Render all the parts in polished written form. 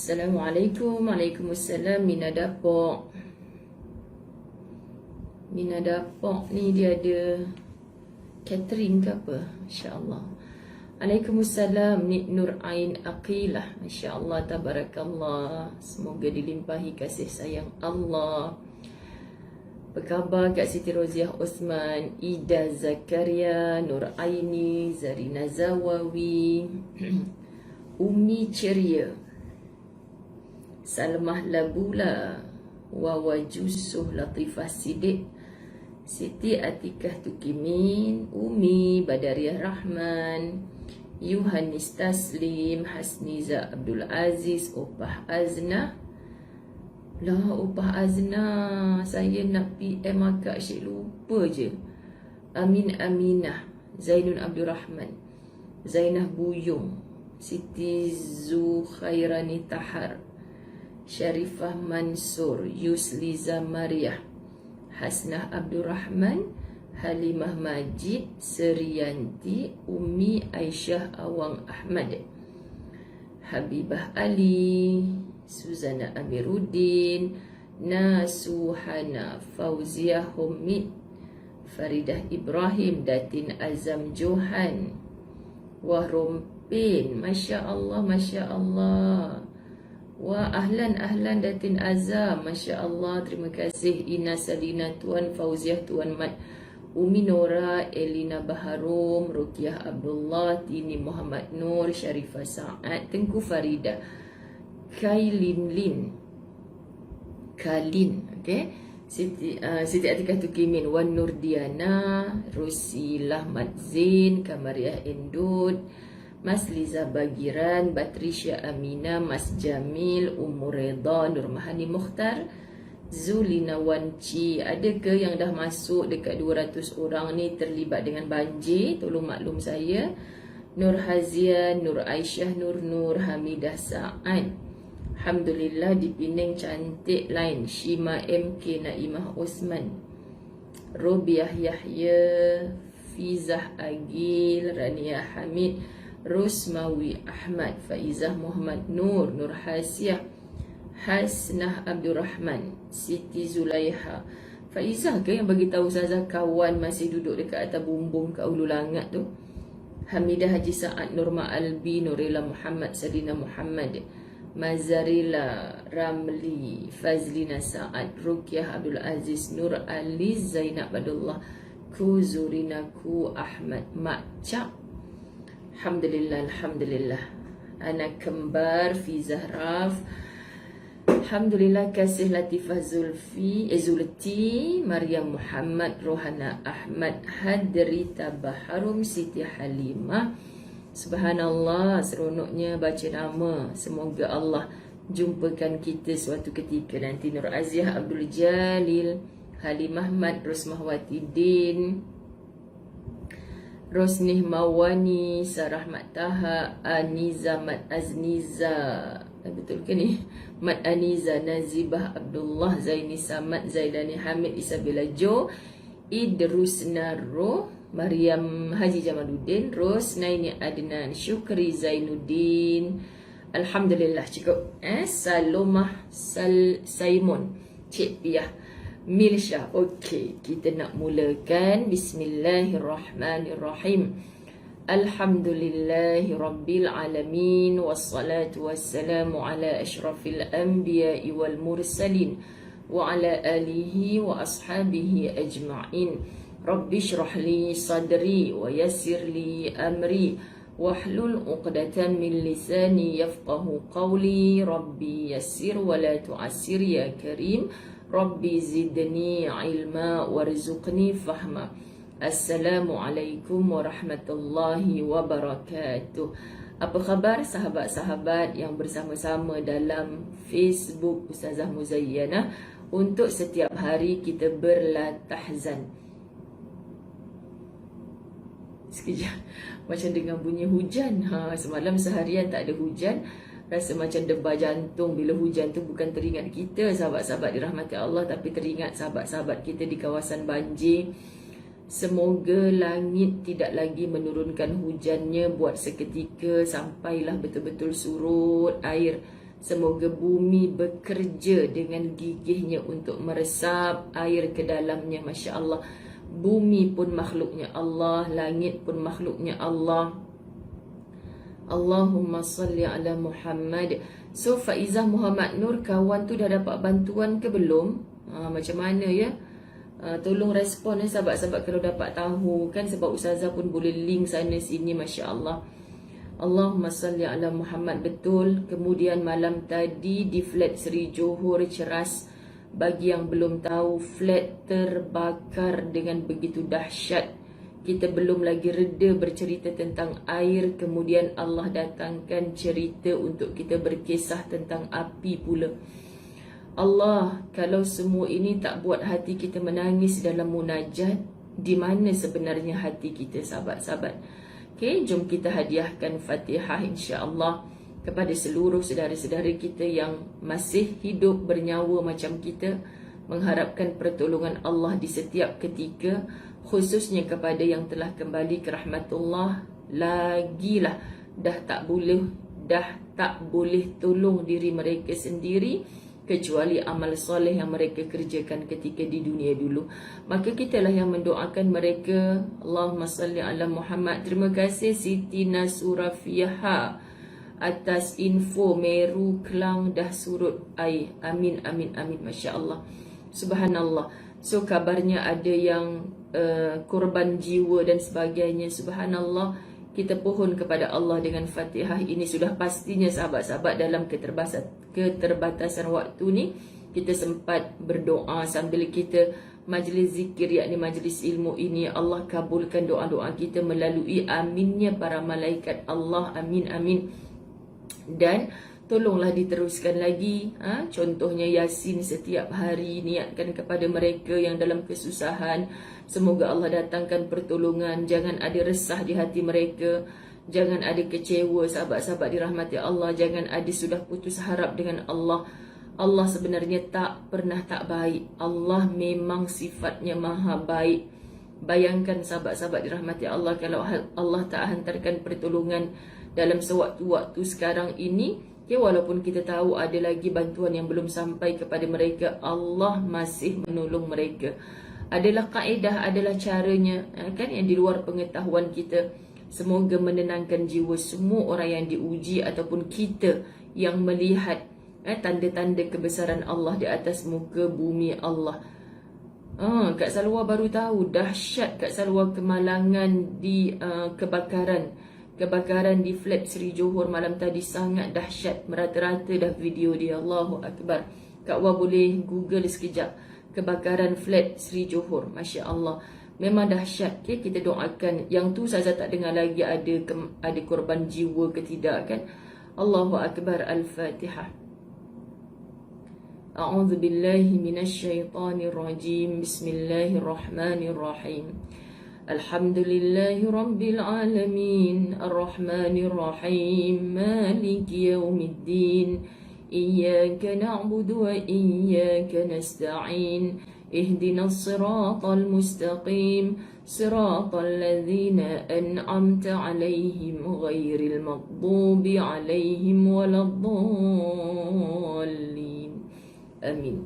Assalamualaikum. Waalaikumsalam. Mina Dapok. Mina Dapok ni dia ada catering ke apa? Masya-Allah. Waalaikumsalam. Nik Nur Ain Aqilah. Masya-Allah, tabarakallah. Semoga dilimpahi kasih sayang Allah. Apa khabar Kak Siti Roziah Osman, Ida Zakaria, Nur Aini, Zarina Zawawi, Umi Ceria, Salmah Labula, Wawa Jusuh Latifah Sidik, Siti Atikah Tukimin, Umi Badariah Rahman, Yuhanis Taslim, Hasniza Abdul Aziz, Opah Azna. Lah, Opah Azna, saya nak PM agak asyik lupa je. Amin Aminah, Zainun Abdul Rahman, Zainah Buyung, Siti Zukhairani Tahar, Syarifah Mansur, Yusliza Mariah, Hasnah Abdul Rahman, Halimah Majid, Serianti, Umi Aisyah Awang Ahmad, Habibah Ali, Suzana Amiruddin, Nasuhana Fauzia Humid, Faridah Ibrahim, Datin Azam Johan, Wahrompin, Masya Allah, Masya Allah. Wah, ahlan Datin Azam, Masya Allah, terima kasih. Ina Salina, Tuan Fauziah, Tuan Mat, Umi Nora, Elina Baharum, Rukiah Abdullah, Tini Muhammad Nur, Sharifah Sa'ad, Tengku Farida, Kalin, okay? Siti Atikah Tukimin, Wan Nurdiana, Rusilah Madzin, Kamariah Endud, Mas Liza Bagiran, Batrisya Amina, Mas Jamil, Umur Reda, Nurmahani Mukhtar, Zulina Wanci. Ada ke yang dah masuk dekat 200 orang ni terlibat dengan banjir? Tolong maklum saya. Nur Hazian, Nur Aisyah, Nur Hamidah Sa'ad. Alhamdulillah, di Penang cantik lain. Shima MK, Naimah Osman, Robiah Yahya, Fizah Agil, Rania Hamid, Rosmawi Ahmad, Faizah Muhammad Nur, Nur Hasiah, Hasnah Abdul Rahman, Siti Zulaiha. Faizah ke yang bagi tahu Ustazah kawan masih duduk dekat atas bumbung kat Ulu Langat tu? Hamidah Haji Sa'ad, Nurma Albi, Nurila Muhammad, Sadina Muhammad, Mazarila Ramli, Fazlina Sa'ad, Rukiah Abdul Aziz, Nur Ali, Zainab Badullah, Kuzurina Ku Ahmad, Mak Cak. Alhamdulillah, Alhamdulillah. Anak kembar Fizah Raf, Alhamdulillah. Kasih Latifah Zulti, Maryam Muhammad, Rohana Ahmad, Hadrita Baharum, Siti Halimah. Subhanallah, seronoknya baca nama. Semoga Allah jumpakan kita suatu ketika nanti. Nur Aziah Abdul Jalil, Halimah Ahmad, Rosmahwati Din, Rosnih Mawani, Sarah Mat Taha, Aniza Mat Azniza, betul ke ni? Mat Aniza, Nazibah Abdullah, Zaini Samad, Zaidani Hamid, Isabella Jo, Idrus Naro, Maryam Haji Jamaluddin, Rosnaini Adnan, Syukri Zainuddin. Alhamdulillah, cukup. Salomah Saimon, Cik Piah Milsha. Okey, kita nak mulakan. Bismillahirrahmanirrahim. Alhamdulillahi Rabbil Alamin, wassalatu wassalamu ala ashrafil anbiya'i wal mursalin, wa ala alihi wa ashabihi ajma'in. Rabbi shrah li sadri wa yassir li amri wahlul 'uqdatan min lisani yafqahu qawli. Rabbi yassir wa la tu'assir ya karim. Rabbi zidni ilma warzuqni fahma. Assalamualaikum warahmatullahi wabarakatuh. Apa khabar sahabat-sahabat yang bersama-sama dalam Facebook Ustazah Muzayyanah? Untuk setiap hari kita berlatahzan. Sekejap, macam dengar bunyi hujan. Semalam seharian tak ada hujan. Rasa macam debar jantung bila hujan tu bukan teringat kita sahabat-sahabat dirahmati Allah, tapi teringat sahabat-sahabat kita di kawasan banjir. Semoga langit tidak lagi menurunkan hujannya buat seketika, sampailah betul-betul surut air Semoga bumi bekerja dengan gigihnya untuk meresap air ke dalamnya. Masya Allah. Bumi pun makhluknya Allah, langit pun makhluknya Allah. Allahumma salli ala Muhammad. So Faizah Muhammad Nur, kawan tu dah dapat bantuan ke belum? Macam mana ya? Tolong respon sahabat-sahabat kalau dapat tahu kan, sebab Ustazah pun boleh link sana sini. Masya Allah. Allahumma salli ala Muhammad. Betul. Kemudian malam tadi di flat Seri Johor Ceras, bagi yang belum tahu, flat terbakar dengan begitu dahsyat. Kita belum lagi reda bercerita tentang air, kemudian Allah datangkan cerita untuk kita berkisah tentang api pula. Allah, kalau semua ini tak buat hati kita menangis dalam munajat, di mana sebenarnya hati kita, sahabat-sahabat? Okay, jom kita hadiahkan Fatihah insya-Allah kepada seluruh saudara-saudara kita yang masih hidup bernyawa macam kita, mengharapkan pertolongan Allah di setiap ketika, khususnya kepada yang telah kembali ke rahmatullah. Lagilah dah tak boleh tolong diri mereka sendiri kecuali amal soleh yang mereka kerjakan ketika di dunia dulu. Maka kitalah yang mendoakan mereka. Allahumma salli ala Muhammad. Terima kasih Siti Nasurafiah atas info Meru Kelang dah surut air. Amin, amin, amin. Masya Allah. Subhanallah. So kabarnya ada yang korban jiwa dan sebagainya. Subhanallah. Kita pohon kepada Allah dengan Fatihah ini. Sudah pastinya sahabat-sahabat dalam keterbatasan waktu ni, kita sempat berdoa sambil kita majlis zikir, yakni majlis ilmu ini. Allah kabulkan doa-doa kita melalui aminnya para malaikat Allah. Amin, amin. Dan tolonglah diteruskan lagi. Contohnya Yasin setiap hari, niatkan kepada mereka yang dalam kesusahan. Semoga Allah datangkan pertolongan. Jangan ada resah di hati mereka. Jangan ada kecewa, sahabat-sahabat dirahmati Allah. Jangan ada sudah putus harap dengan Allah. Allah sebenarnya tak pernah tak baik. Allah memang sifatnya maha baik. Bayangkan sahabat-sahabat dirahmati Allah, kalau Allah tak hantarkan pertolongan dalam sewaktu-waktu sekarang ini, ya, walaupun kita tahu ada lagi bantuan yang belum sampai kepada mereka, Allah masih menolong mereka. Adalah kaedah, adalah caranya, kan, yang di luar pengetahuan kita. Semoga menenangkan jiwa semua orang yang diuji ataupun kita yang melihat tanda-tanda kebesaran Allah di atas muka bumi Allah. Kak Salwa baru tahu dahsyat Kak Salwa kemalangan di kebakaran di flat Seri Johor malam tadi, sangat dahsyat. Merata-rata dah video dia. Allahu Akbar. Kak Wah boleh Google sekejap. Kebakaran flat Seri Johor. Masya Allah. Memang dahsyat. Okay? Kita doakan. Yang tu saya tak dengar lagi ada korban jiwa ke tidak, kan? Allahu Akbar. Al-Fatihah. A'udzu billahi minasyaitonir rajim. Bismillahirrahmanirrahim. Alhamdulillahi rabbil alamin. Arrahmanir rahim. Maliki yaumiddin. إياك نعبد وإياك نستعين اهدنا الصراط المستقيم صراط الذين أنعمت عليهم غير المغضوب عليهم ولا الضالين آمين.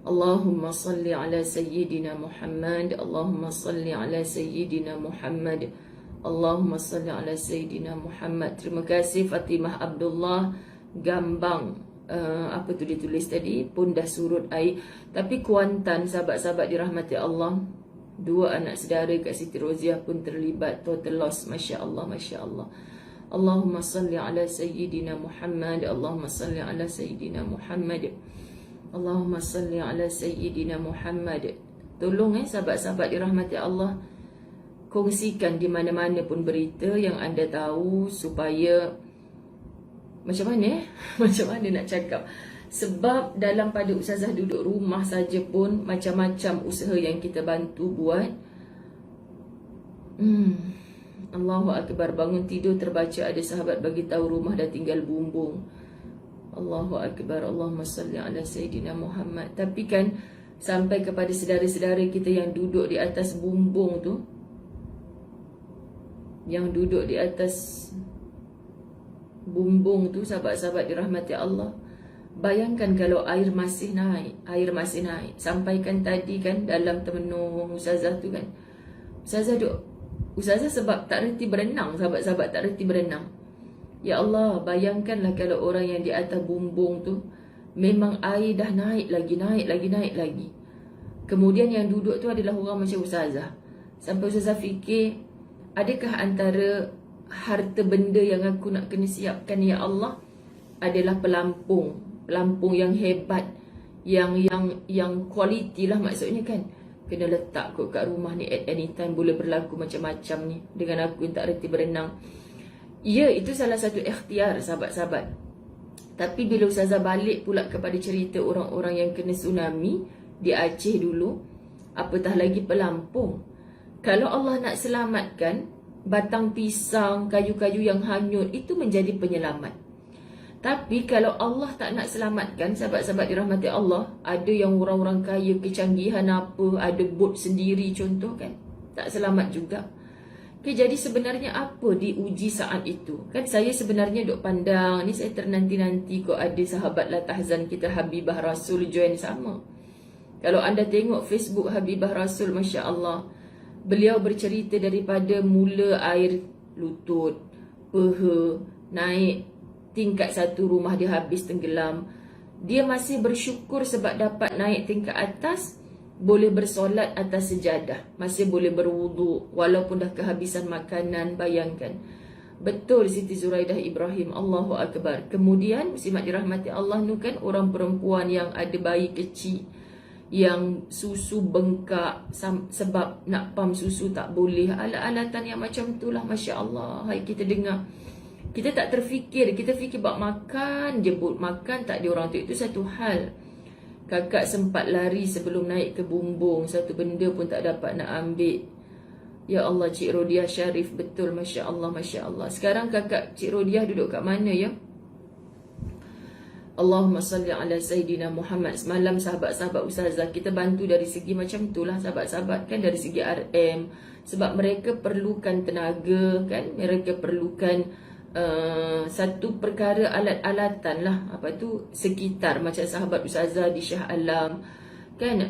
اللهم صل على سيدنا محمد. اللهم صل على سيدنا محمد. Allahumma salli ala Sayyidina Muhammad. Terima kasih Fatimah Abdullah Gambang. Apa tu dia tulis tadi? Pun dah surut air. Tapi Kuantan, sahabat-sahabat dirahmati Allah, 2 anak saudara Kak Siti Roziah pun terlibat. Total loss. Masya Allah, Masya Allah. Allahumma salli ala Sayyidina Muhammad. Allahumma salli ala Sayyidina Muhammad. Allahumma salli ala Sayyidina Muhammad. Tolong sahabat-sahabat dirahmati Allah, kongsikan di mana-mana pun berita yang anda tahu, supaya macam mana macam mana nak cakap, sebab dalam pada Ustazah duduk rumah saja pun macam-macam usaha yang kita bantu buat. Allahu Akbar. Bangun tidur terbaca ada sahabat bagi tahu rumah dah tinggal bumbung. Allahu Akbar. Allahumma salli ala Sayyidina Muhammad. Tapi kan sampai kepada saudara-saudara kita yang duduk di atas bumbung tu, yang duduk di atas bumbung tu, sahabat-sahabat dirahmati Allah, bayangkan kalau air masih naik, sampaikan tadi kan dalam termenung Ustazah tu kan, Ustazah sebab tak reti berenang, sahabat-sahabat tak reti berenang. Ya Allah, bayangkanlah kalau orang yang di atas bumbung tu memang air dah naik lagi. Kemudian yang duduk tu adalah orang macam Ustazah. Sampai Ustazah fikir, adakah antara harta benda yang aku nak kena siapkan ya Allah adalah pelampung yang hebat, yang kualiti lah maksudnya kan. Kena letak kot kat rumah ni, at any time boleh berlaku macam-macam ni dengan aku yang tak reti berenang. Ya, itu salah satu ikhtiar sahabat-sahabat. Tapi bila Ustazah balik pula kepada cerita orang-orang yang kena tsunami di Aceh dulu, apatah lagi pelampung. Kalau Allah nak selamatkan, batang pisang, kayu-kayu yang hanyut itu menjadi penyelamat. Tapi kalau Allah tak nak selamatkan, sahabat-sahabat dirahmati Allah, ada yang orang-orang kaya kecanggihan apa, ada bot sendiri contoh kan, tak selamat juga. Okay, jadi sebenarnya apa diuji saat itu? Kan saya sebenarnya duk pandang, ni saya ternanti-nanti kok ada sahabat La Tahzan kita Habibah Rasul join sama. Kalau anda tengok Facebook Habibah Rasul, Masya Allah, beliau bercerita daripada mula air lutut, peha, naik tingkat satu rumah dia habis tenggelam. Dia masih bersyukur sebab dapat naik tingkat atas, boleh bersolat atas sejadah, masih boleh berwuduk walaupun dah kehabisan makanan. Bayangkan. Betul Siti Zuraidah Ibrahim, Allahu Akbar. Kemudian muslimat dirahmati Allah nu kan, orang perempuan yang ada bayi kecil yang susu bengkak sebab nak pam susu tak boleh, alat-alatan yang macam itulah. Masya Allah, hai kita dengar, kita tak terfikir, kita fikir bak makan je, makan tak ada orang tu, itu satu hal. Kakak sempat lari sebelum naik ke bumbung, satu benda pun tak dapat nak ambil. Ya Allah, Cik Rodiah Syarif, betul, Masya Allah, Masya Allah. Sekarang kakak Cik Rodiah duduk kat mana ya? Allahumma salli ala Sayyidina Muhammad. Semalam sahabat-sahabat Ustazah kita bantu dari segi macam itulah sahabat-sahabat kan, dari segi RM. Sebab mereka perlukan tenaga kan, mereka perlukan satu perkara alat-alatan lah, apa tu, sekitar macam sahabat Ustazah di Shah Alam kan,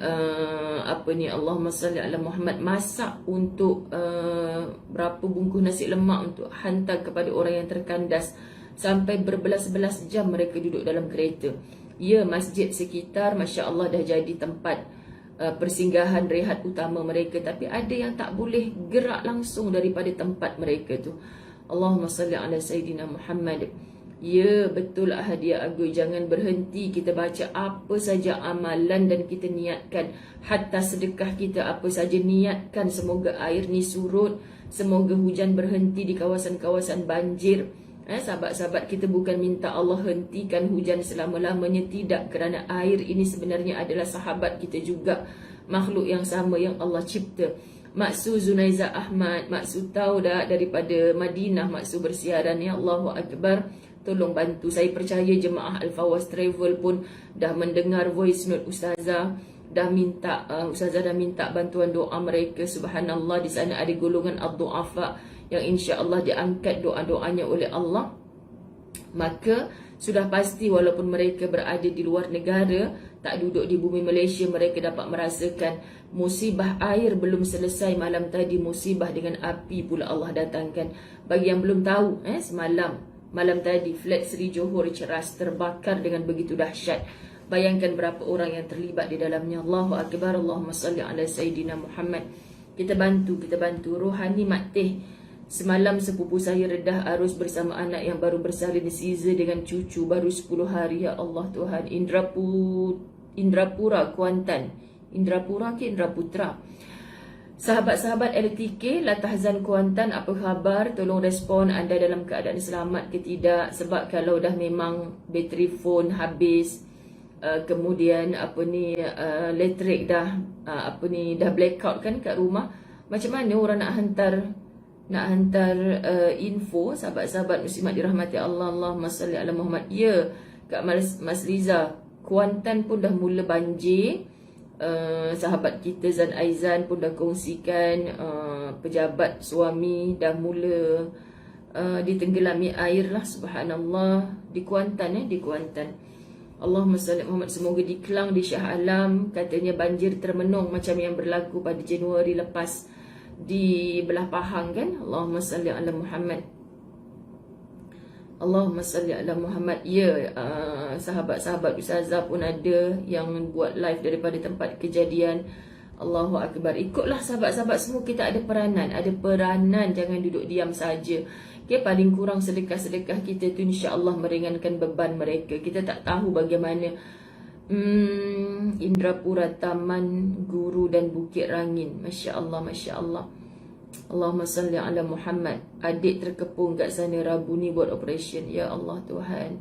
apa ni, Allahumma salli ala Muhammad, masak untuk berapa bungkus nasi lemak untuk hantar kepada orang yang terkandas. Sampai berbelas-belas jam mereka duduk dalam kereta. Ya, masjid sekitar Masya Allah dah jadi tempat persinggahan rehat utama mereka. Tapi ada yang tak boleh gerak langsung daripada tempat mereka tu. Allahumma salli ala Sayyidina Muhammad. Ya, betul Ahadiah Agui, jangan berhenti kita baca apa saja amalan dan kita niatkan. Hatta sedekah kita apa saja niatkan, semoga air ni surut, semoga hujan berhenti di kawasan-kawasan banjir. Sahabat-sahabat kita bukan minta Allah hentikan hujan selama-lamanya, tidak, kerana air ini sebenarnya adalah sahabat kita juga, makhluk yang sama yang Allah cipta. Maksud Zunaiza Ahmad, maksud tahu dah daripada Madinah, maksud bersiaran, ya Allahu Akbar. Tolong bantu, saya percaya jemaah Al-Fawaz Travel pun dah mendengar voice note Ustazah, dah minta Ustazah dah minta bantuan doa mereka. Subhanallah, di sana ada golongan ad-du'afa yang insya-Allah diangkat doa-doanya oleh Allah. Maka sudah pasti walaupun mereka berada di luar negara, tak duduk di bumi Malaysia, mereka dapat merasakan musibah air belum selesai malam tadi, musibah dengan api pula Allah datangkan. Bagi yang belum tahu, malam tadi flat Seri Johor Ceras terbakar dengan begitu dahsyat. Bayangkan berapa orang yang terlibat di dalamnya. Allahu Akbar. Allahumma salli ala Sayyidina Muhammad. Kita bantu Rohani Mak Teh. Semalam sepupu saya redah arus bersama anak yang baru bersalin Caesar dengan cucu baru 10 hari. Ya Allah Tuhan. Indrapura, Kuantan. Indrapura ke Indraputra? Sahabat-sahabat LTK La Tahzan Kuantan, apa khabar? Tolong respon anda dalam keadaan selamat ke tidak. Sebab kalau dah memang bateri phone habis, kemudian elektrik dah dah blackout kan kat rumah, macam mana orang nak hantar info? Sahabat-sahabat muslimat dirahmati Allah, Allahumma salli ala Muhammad. Ya, Kak Mas Liza, Kuantan pun dah mula banjir. Sahabat kita Zan Aizan pun dah kongsikan, pejabat suami dah mula ditenggelami air lah, subhanallah, di Kuantan di Kuantan. Allahumma salli Muhammad. Semoga di Kelang, di Shah Alam, katanya banjir termenung macam yang berlaku pada Januari lepas di belah Pahang kan. Allahumma salli ala Muhammad. Allahumma salli ala Muhammad. Ya, sahabat-sahabat Ustazah pun ada yang buat live daripada tempat kejadian. Allahu Akbar. Ikutlah sahabat-sahabat semua, kita ada peranan. Ada peranan, jangan duduk diam saja. Okay, paling kurang sedekah-sedekah kita tu insya-Allah meringankan beban mereka. Kita tak tahu bagaimana Indrapura, Taman Guru dan Bukit Rangin. Masya-Allah, masya-Allah. Allahumma salli ala Muhammad. Adik terkepung kat sana Rabu ni buat operation. Ya Allah Tuhan.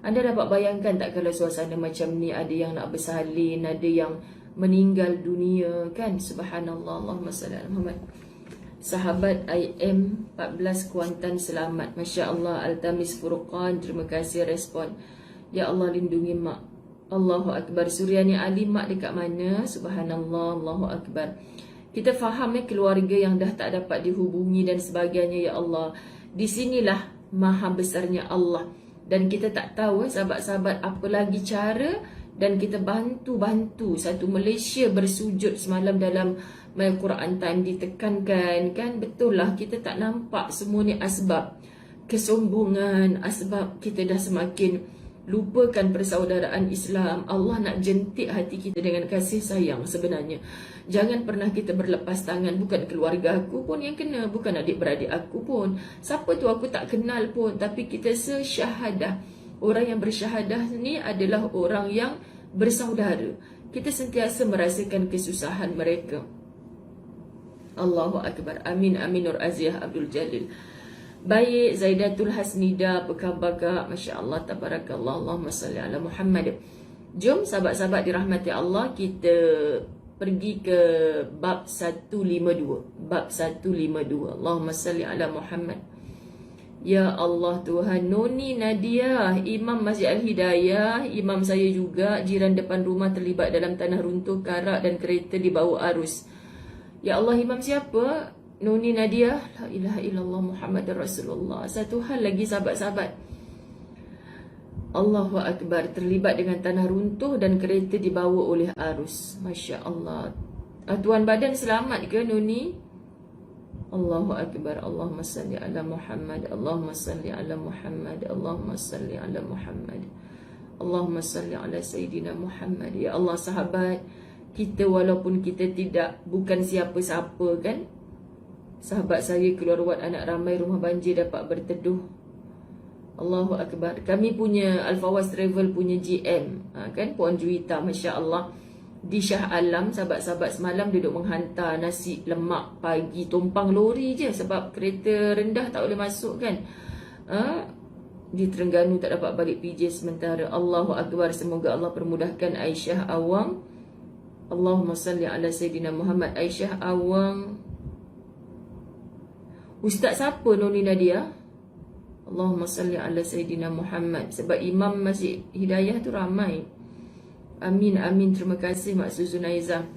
Anda dapat bayangkan tak kalau suasana macam ni, ada yang nak bersalin, ada yang meninggal dunia kan. Subhanallah. Allahumma salli ala Muhammad. Sahabat IM 14 Kuantan selamat. Masya Allah. Altamis Furqan, terima kasih respon. Ya Allah lindungi mak. Allahu Akbar. Suryani Ali, mak dekat mana? Subhanallah. Allahu Akbar. Kita faham keluarga yang dah tak dapat dihubungi dan sebagainya. Ya Allah, di sinilah maha besarnya Allah. Dan kita tak tahu sahabat-sahabat apa lagi cara. Dan kita bantu satu Malaysia bersujud semalam dalam My Quran Time, ditekankan kan. Betul lah, kita tak nampak semua ni asbab kesombongan, asbab kita dah semakin lupakan persaudaraan Islam. Allah nak jentik hati kita dengan kasih sayang sebenarnya. Jangan pernah kita berlepas tangan. Bukan keluarga aku pun yang kena, bukan adik-beradik aku pun, siapa tu aku tak kenal pun, tapi kita sesyahadah. Orang yang bersyahadah ni adalah orang yang bersaudara. Kita sentiasa merasakan kesusahan mereka. Allahu Akbar. Amin, amin. Nur Aziah Abdul Jalil. Baik, Zaidatul Hasnida, apa khabar kak? Masya Allah, tabarakallah. Allahumma salli ala Muhammad. Jom sahabat-sahabat dirahmati Allah, kita pergi ke bab 152. Bab 152. Allahumma salli ala Muhammad. Ya Allah Tuhan. Noni Nadia, Imam Masjid Al-Hidayah, imam saya juga, jiran depan rumah terlibat dalam tanah runtuh, karak dan kereta dibawa arus. Ya Allah, imam siapa? Noni Nadia. La ilaha illallah Muhammad Rasulullah. Satu hal lagi sahabat-sahabat, Allahu Akbar, terlibat dengan tanah runtuh dan kereta dibawa oleh arus. Masya Allah. Tuan badan selamat ke Noni? Allahu Akbar. Allahumma salli ala Muhammad. Allahumma salli ala Muhammad. Allahumma salli ala Muhammad. Allahumma salli ala Sayyidina Muhammad. Ya Allah sahabat, kita walaupun kita bukan siapa-siapa kan. Sahabat saya keluar wad anak ramai, rumah banjir dapat berteduh. Allahu Akbar. Kami punya Al-Fawaz Travel punya GM kan, Puan Juwita, Masya Allah, di Shah Alam, sahabat-sahabat semalam duduk menghantar nasi lemak pagi, tumpang lori je sebab kereta rendah tak boleh masuk kan. Di Terengganu tak dapat balik PJ sementara. Allahu Akbar. Semoga Allah permudahkan Aisyah Awang. Allahumma salli ala Sayyidina Muhammad. Aisyah Awang, Ustaz siapa Noni Nadia? Allahumma salli ala Sayyidina Muhammad. Sebab imam Masjid Hidayah tu ramai. Amin, amin. Terima kasih Mak Suzu Naiza.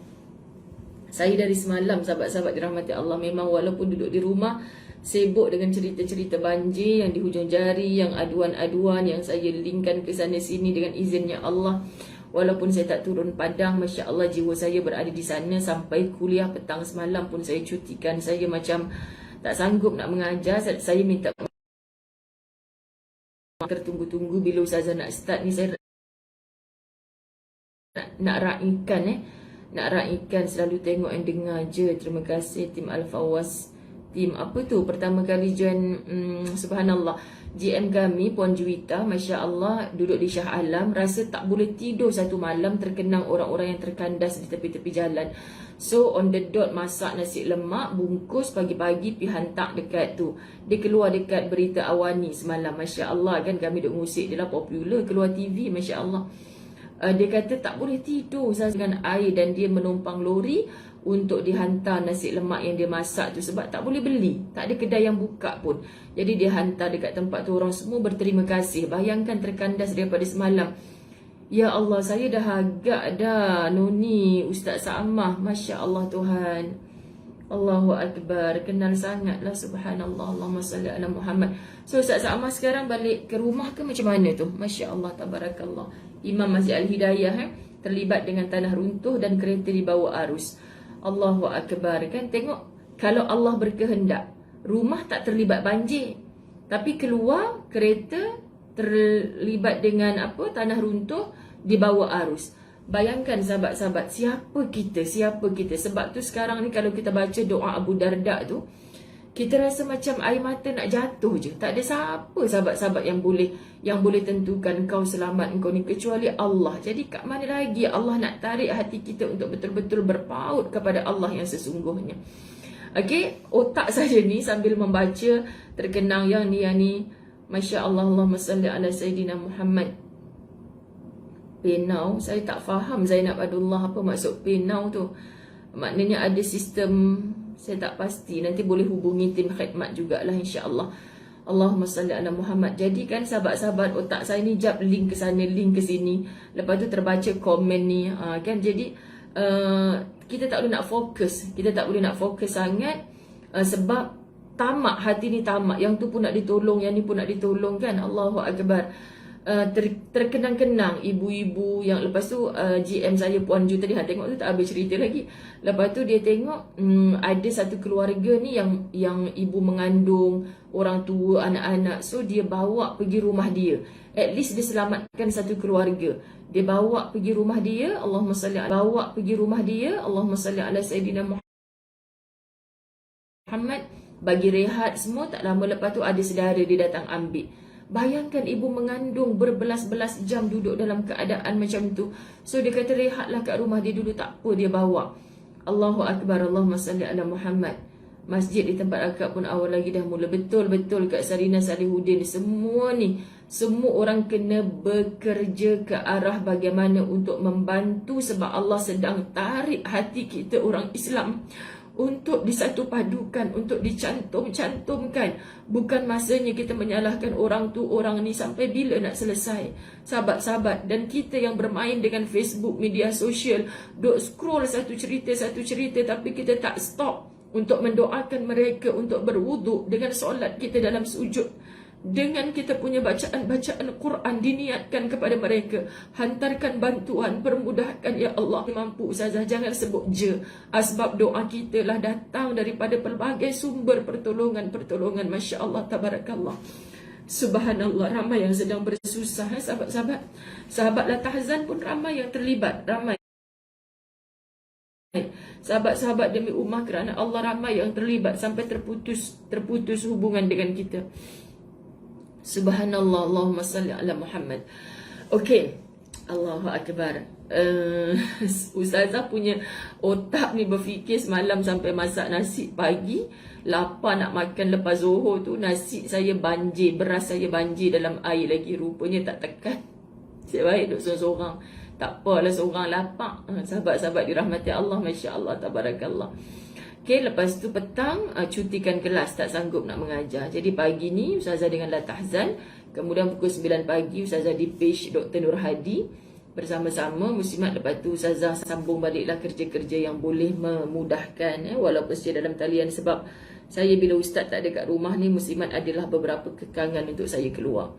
Saya dari semalam sahabat-sahabat dirahmati Allah, memang walaupun duduk di rumah, sibuk dengan cerita-cerita banjir yang di hujung jari, yang aduan-aduan yang saya linkkan ke sana sini dengan izinnya Allah. Walaupun saya tak turun padang, Masya Allah, jiwa saya berada di sana. Sampai kuliah petang semalam pun saya cutikan. Saya macam tak sanggup nak mengajar. Saya minta tertunggu-tunggu bila Ustazah nak start ni. Saya nak raikan selalu tengok dan dengar je. Terima kasih tim Al-Fawaz. Tim apa tu pertama kali join, subhanallah, GM kami Puan Juwita, Masya Allah, duduk di Shah Alam, rasa tak boleh tidur satu malam terkenang orang-orang yang terkandas di tepi-tepi jalan. So on the dot masak nasi lemak, bungkus pagi-pagi pi hantar dekat tu. Dia keluar dekat Berita Awani semalam, Masya Allah kan, kami duk ngusik, dia lah popular keluar TV, Masya Allah. Dia kata tak boleh tidur dengan air, dan dia menumpang lori untuk dihantar nasi lemak yang dia masak tu sebab tak boleh beli, tak ada kedai yang buka pun. Jadi dia hantar dekat tempat tu, orang semua berterima kasih. Bayangkan terkandas daripada semalam. Ya Allah, saya dah agak dah Noni, Ustaz Sa'amah, Masya Allah Tuhan. Allahu Akbar. Kenal sangatlah, subhanallah. Allahumma salli ala Muhammad. So Ustaz Amar sekarang balik ke rumah ke macam mana tu? Masya Allah, tabarakallah. Imam Masjid Al-Hidayah terlibat dengan tanah runtuh dan kereta dibawa arus. Allahu Akbar. Kan tengok, kalau Allah berkehendak, rumah tak terlibat banjir, tapi keluar kereta terlibat dengan apa, tanah runtuh, dibawa arus. Bayangkan sahabat-sahabat, siapa kita? Sebab tu sekarang ni kalau kita baca doa Abu Darda tu, kita rasa macam air mata nak jatuh je. Tak ada siapa sahabat-sahabat yang boleh tentukan kau selamat, engkau ni, kecuali Allah. Jadi kat mana lagi Allah nak tarik hati kita untuk betul-betul berpaut kepada Allah yang sesungguhnya. Okey, otak saya ni sambil membaca terkenang yang ni. Masya Allah, Allahumma salli ala Sayyidina Muhammad. Penau, saya tak faham Zainab Abdullah apa maksud penau tu. Maknanya ada sistem, saya tak pasti. Nanti boleh hubungi tim khidmat jugalah, insya-Allah. Allahumma salli ala Muhammad. Jadi kan sahabat-sahabat, otak saya ni jap link ke sana, link ke sini. Lepas tu terbaca komen ni, kan. Jadi kita tak boleh nak fokus. Sangat, sebab tamak, hati ni tamak. Yang tu pun nak ditolong, yang ni pun nak ditolong, kan. Allahu Akbar. Terkenang-kenang ibu-ibu yang lepas tu GM saya Puan Ju tadi tengok tu tak habis cerita lagi. Lepas tu dia tengok ada satu keluarga ni yang ibu mengandung, orang tua, anak-anak. So dia bawa pergi rumah dia. At least dia selamatkan satu keluarga. Dia bawa pergi rumah dia, Allahumma salli ala Sayyidina Muhammad, bagi rehat semua. Tak lama lepas tu ada saudara dia datang ambil. Bayangkan ibu mengandung berbelas-belas jam duduk dalam keadaan macam tu. So dia kata rehatlah kat rumah dia dulu, tak apa, dia bawa. Allahu Akbar. Allahumma salli ala Muhammad. Masjid di tempat akak pun awal lagi dah mula. Betul-betul Kak Sarina Salihuddin. Semua orang kena bekerja ke arah bagaimana untuk membantu. Sebab Allah sedang tarik hati kita orang Islam untuk disatu padukan, untuk dicantum-cantumkan. Bukan masanya kita menyalahkan orang tu, orang ni. Sampai bila nak selesai, sahabat-sahabat? Dan kita yang bermain dengan Facebook, media sosial, duk scroll satu cerita, tapi kita tak stop untuk mendoakan mereka untuk berwuduk, dengan solat kita dalam sujud, dengan kita punya bacaan Quran diniatkan kepada mereka. Hantarkan bantuan, permudahkan ya Allah. Mampu Ustazah, jangan sebut je. Asbab doa kita lah datang daripada pelbagai sumber pertolongan. Masya Allah, tabarakallah. Subhanallah, ramai yang sedang bersusah, sahabat-sahabat. Sahabat La Tahzan pun ramai yang terlibat. Ramai sahabat-sahabat demi ummah kerana Allah, ramai yang terlibat sampai terputus hubungan dengan kita. Subhanallah, Allahumma salli ala Muhammad. Okey, Allahu Akbar. Ustazah punya otak ni berfikir semalam sampai masak nasi pagi. Lapar nak makan lepas Zuhur tu, nasi saya banjir, beras saya banjir dalam air lagi. Rupanya tak tekan. Saya baik duduk seorang-seorang. Tak apalah, seorang lapar. Sahabat-sahabat dirahmati Allah, Masya Allah, tabarakallah. Okay, lepas tu petang cutikan kelas, tak sanggup nak mengajar. Jadi pagi ni Ustazah dengan La Tahzan. Kemudian pukul 9 pagi Ustazah di page Dr. Nur Hadi bersama-sama muslimat. Lepas tu Ustazah sambung baliklah kerja-kerja yang boleh memudahkan, walaupun secara dalam talian. Sebab saya bila Ustaz tak ada kat rumah ni, muslimat adalah beberapa kekangan untuk saya keluar.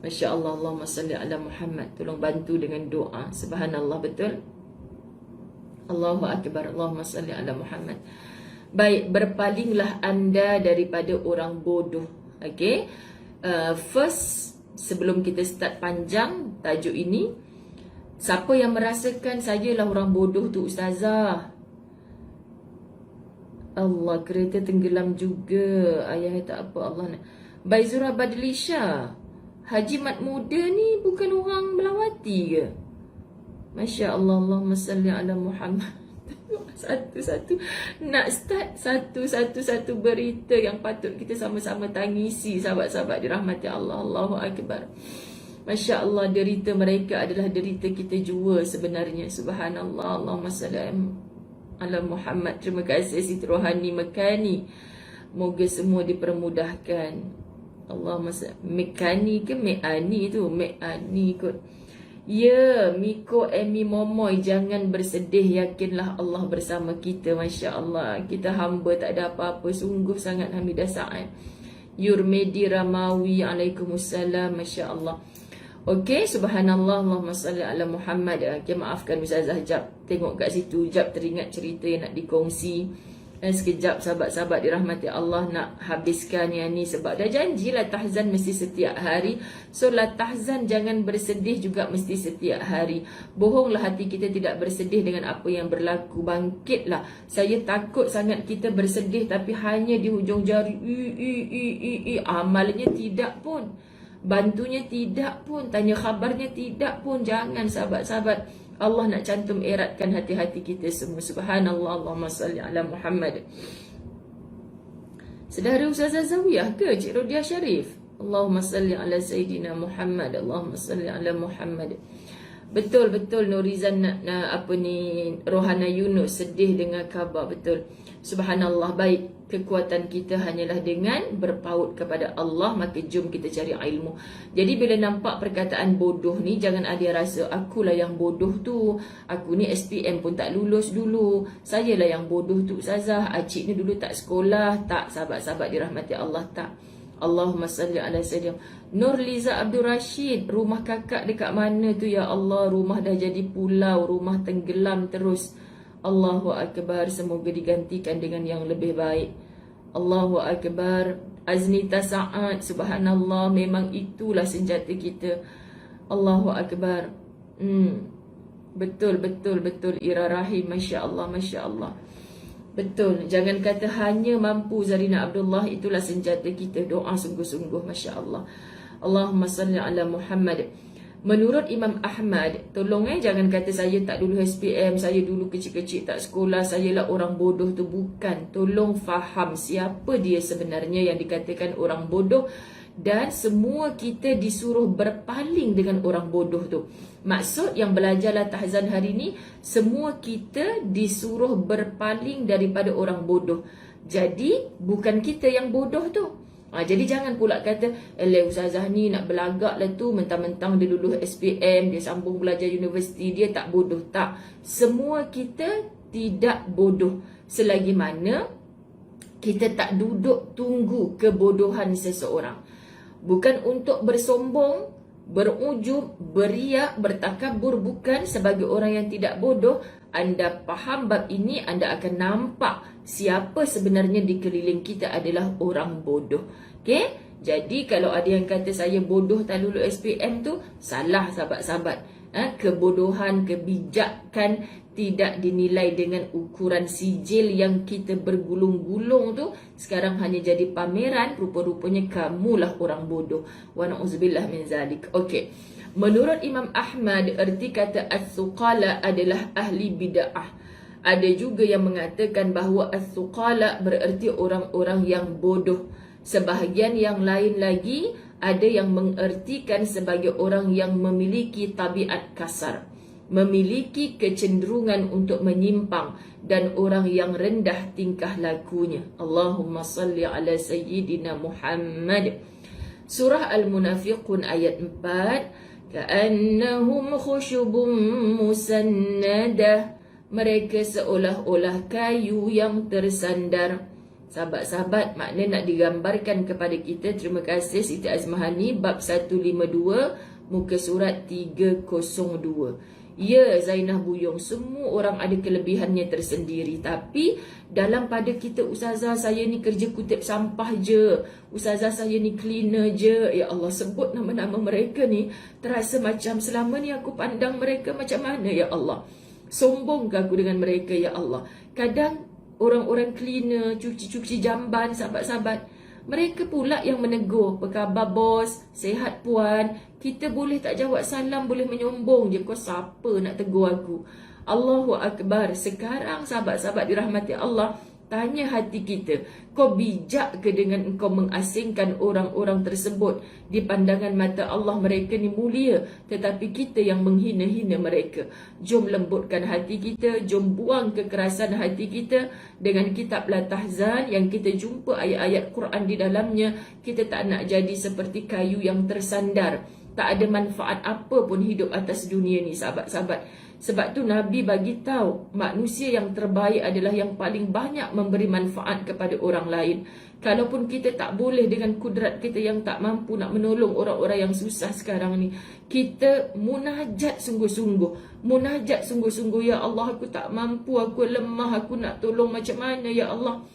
Masya Allah, Allahumma salli ala Muhammad. Tolong bantu dengan doa. Subhanallah, betul. Allahu Akbar. Allahumma salli ala Muhammad. Baik, berpalinglah anda daripada orang bodoh. Okay, first, sebelum kita start panjang tajuk ini, siapa yang merasakan sajalah orang bodoh tu Ustazah? Allah, kereta tenggelam juga. Ayah tak apa, Allah nak. Baizura Badlisha, Haji Mat Muda ni bukan orang Melawati ke? Masya Allah, Allahumma salli ala Muhammad. Satu-satu nak start satu berita yang patut kita sama-sama tangisi, sahabat-sahabat dirahmati Allah. Allahu Akbar. Masya Allah, derita mereka adalah derita kita jua sebenarnya. Subhanallah, Allahumma salli ala Muhammad. Terima kasih Siti Rohani Mekani. Moga semua dipermudahkan. Allahumma salli. Mekani ke Meani tu? Meani kot. Ya, Miko Emi Momoy, jangan bersedih, yakinlah Allah bersama kita. Masya Allah, kita hamba tak ada apa-apa. Sungguh sangat Hamidah Sa'ad. Yurmedi Ramawi, Alaikumussalam. Masya Allah. Okey, subhanallah, Allahumma salli ala Muhammad. Okay, maafkan Ustazah, jap tengok kat situ, jap teringat cerita yang nak dikongsi. Dan sekejap sahabat-sahabat dirahmati Allah nak habiskan yang ni, sebab dah janjilah tahzan mesti setiap hari. So la tahzan, jangan bersedih juga mesti setiap hari. Bohonglah hati kita tidak bersedih dengan apa yang berlaku. Bangkitlah. Saya takut sangat kita bersedih tapi hanya di hujung jari. Amalnya tidak pun, bantunya tidak pun, tanya khabarnya tidak pun. Jangan sahabat-sahabat. Allah nak cantum eratkan hati-hati kita semua. Subhanallah, Allahumma salli ala Muhammad. Saudara Ustazah Zawiyah ke Cik Rodia Syarif? Allahumma salli ala Sayyidina Muhammad. Allahumma salli ala Muhammad. Betul-betul Nurizan Rohana Yunus sedih dengan khabar. Betul. Subhanallah, baik. Kekuatan kita hanyalah dengan berpaut kepada Allah. Maka jom kita cari ilmu. Jadi bila nampak perkataan bodoh ni, jangan ada rasa akulah yang bodoh tu. Aku ni SPM pun tak lulus dulu. Sayalah yang bodoh tu Ustazah. Acik ni dulu tak sekolah. Tak, sahabat-sahabat dirahmati Allah, tak. Allahumma salli ala Sayyidina Nurliza Abdul Rashid. Rumah kakak dekat mana tu ya Allah? Rumah dah jadi pulau, rumah tenggelam terus. Allahu Akbar, semoga digantikan dengan yang lebih baik. Allahu Akbar. Aznita Sa'ad, subhanallah, memang itulah senjata kita. Allahu Akbar. Betul Ira Rahim, Masya Allah, Masya Allah. Betul, jangan kata hanya mampu Zarina Abdullah, itulah senjata kita. Doa sungguh-sungguh, Masya Allah. Allahumma salli ala Muhammad. Menurut Imam Ahmad, tolong jangan kata saya tak dulu SPM, saya dulu kecil-kecil tak sekolah, saya lah orang bodoh tu. Bukan. Tolong faham siapa dia sebenarnya yang dikatakan orang bodoh. Dan semua kita disuruh berpaling dengan orang bodoh tu. Maksud yang belajarlah tahzan hari ni, semua kita disuruh berpaling daripada orang bodoh. Jadi bukan kita yang bodoh tu. Jadi jangan pula kata, Ustazah ni nak belagak lah tu, mentang-mentang dia lulus SPM, dia sambung belajar universiti, dia tak bodoh. Tak, semua kita tidak bodoh. Selagi mana kita tak duduk tunggu kebodohan seseorang. Bukan untuk bersombong, berujub, beriak, bertakabur. Bukan. Sebagai orang yang tidak bodoh, anda faham bab ini, anda akan nampak siapa sebenarnya di keliling kita adalah orang bodoh. Okey? Jadi kalau ada yang kata saya bodoh tak lulus SPM tu, salah sahabat-sahabat. Kebodohan, kebijakan tidak dinilai dengan ukuran sijil yang kita bergulung-gulung tu. Sekarang hanya jadi pameran, rupa-rupanya kamulah orang bodoh. Wa na'udzubillah min zalik. Okey. Menurut Imam Ahmad, erti kata as-suqala adalah ahli bid'ah. Ada juga yang mengatakan bahawa as-suqala bererti orang-orang yang bodoh. Sebahagian yang lain lagi ada yang mengertikan sebagai orang yang memiliki tabiat kasar, memiliki kecenderungan untuk menyimpang, dan orang yang rendah tingkah lakunya. Allahumma salli ala Sayyidina Muhammad. Surah Al-Munafiqun ayat 4. Ka'annahum khushubun musannadah. Mereka seolah-olah kayu yang tersandar. Sahabat-sahabat, makna nak digambarkan kepada kita. Terima kasih Siti Azmahani, bab 152, muka surat 302. Ya Zainah Buyong, semua orang ada kelebihannya tersendiri. Tapi dalam pada kita, Ustazah saya ni kerja kutip sampah je, Ustazah saya ni cleaner je. Ya Allah, sebut nama-nama mereka ni, terasa macam selama ni aku pandang mereka macam mana ya Allah. Sombongkah aku dengan mereka ya Allah. Kadang orang-orang cleaner, cuci-cuci jamban, sahabat-sahabat, mereka pula yang menegur. Apa khabar bos? Sehat puan? Kita boleh tak jawab salam, boleh menyombong je. Kau siapa nak tegur aku? Allahu Akbar. Sekarang sahabat-sahabat dirahmati Allah, tanya hati kita, kau bijak ke dengan engkau mengasingkan orang-orang tersebut? Di pandangan mata Allah mereka ni mulia, tetapi kita yang menghina-hina mereka. Jom lembutkan hati kita, jom buang kekerasan hati kita dengan kitab La Tahzan yang kita jumpa ayat-ayat Quran di dalamnya. Kita tak nak jadi seperti kayu yang tersandar. Tak ada manfaat apa pun hidup atas dunia ni, sahabat-sahabat. Sebab tu Nabi bagi tahu manusia yang terbaik adalah yang paling banyak memberi manfaat kepada orang lain. Kalaupun kita tak boleh dengan kudrat kita yang tak mampu nak menolong orang-orang yang susah sekarang ni, kita munajat sungguh-sungguh. Munajat sungguh-sungguh, ya Allah, aku tak mampu, aku lemah, aku nak tolong macam mana ya Allah.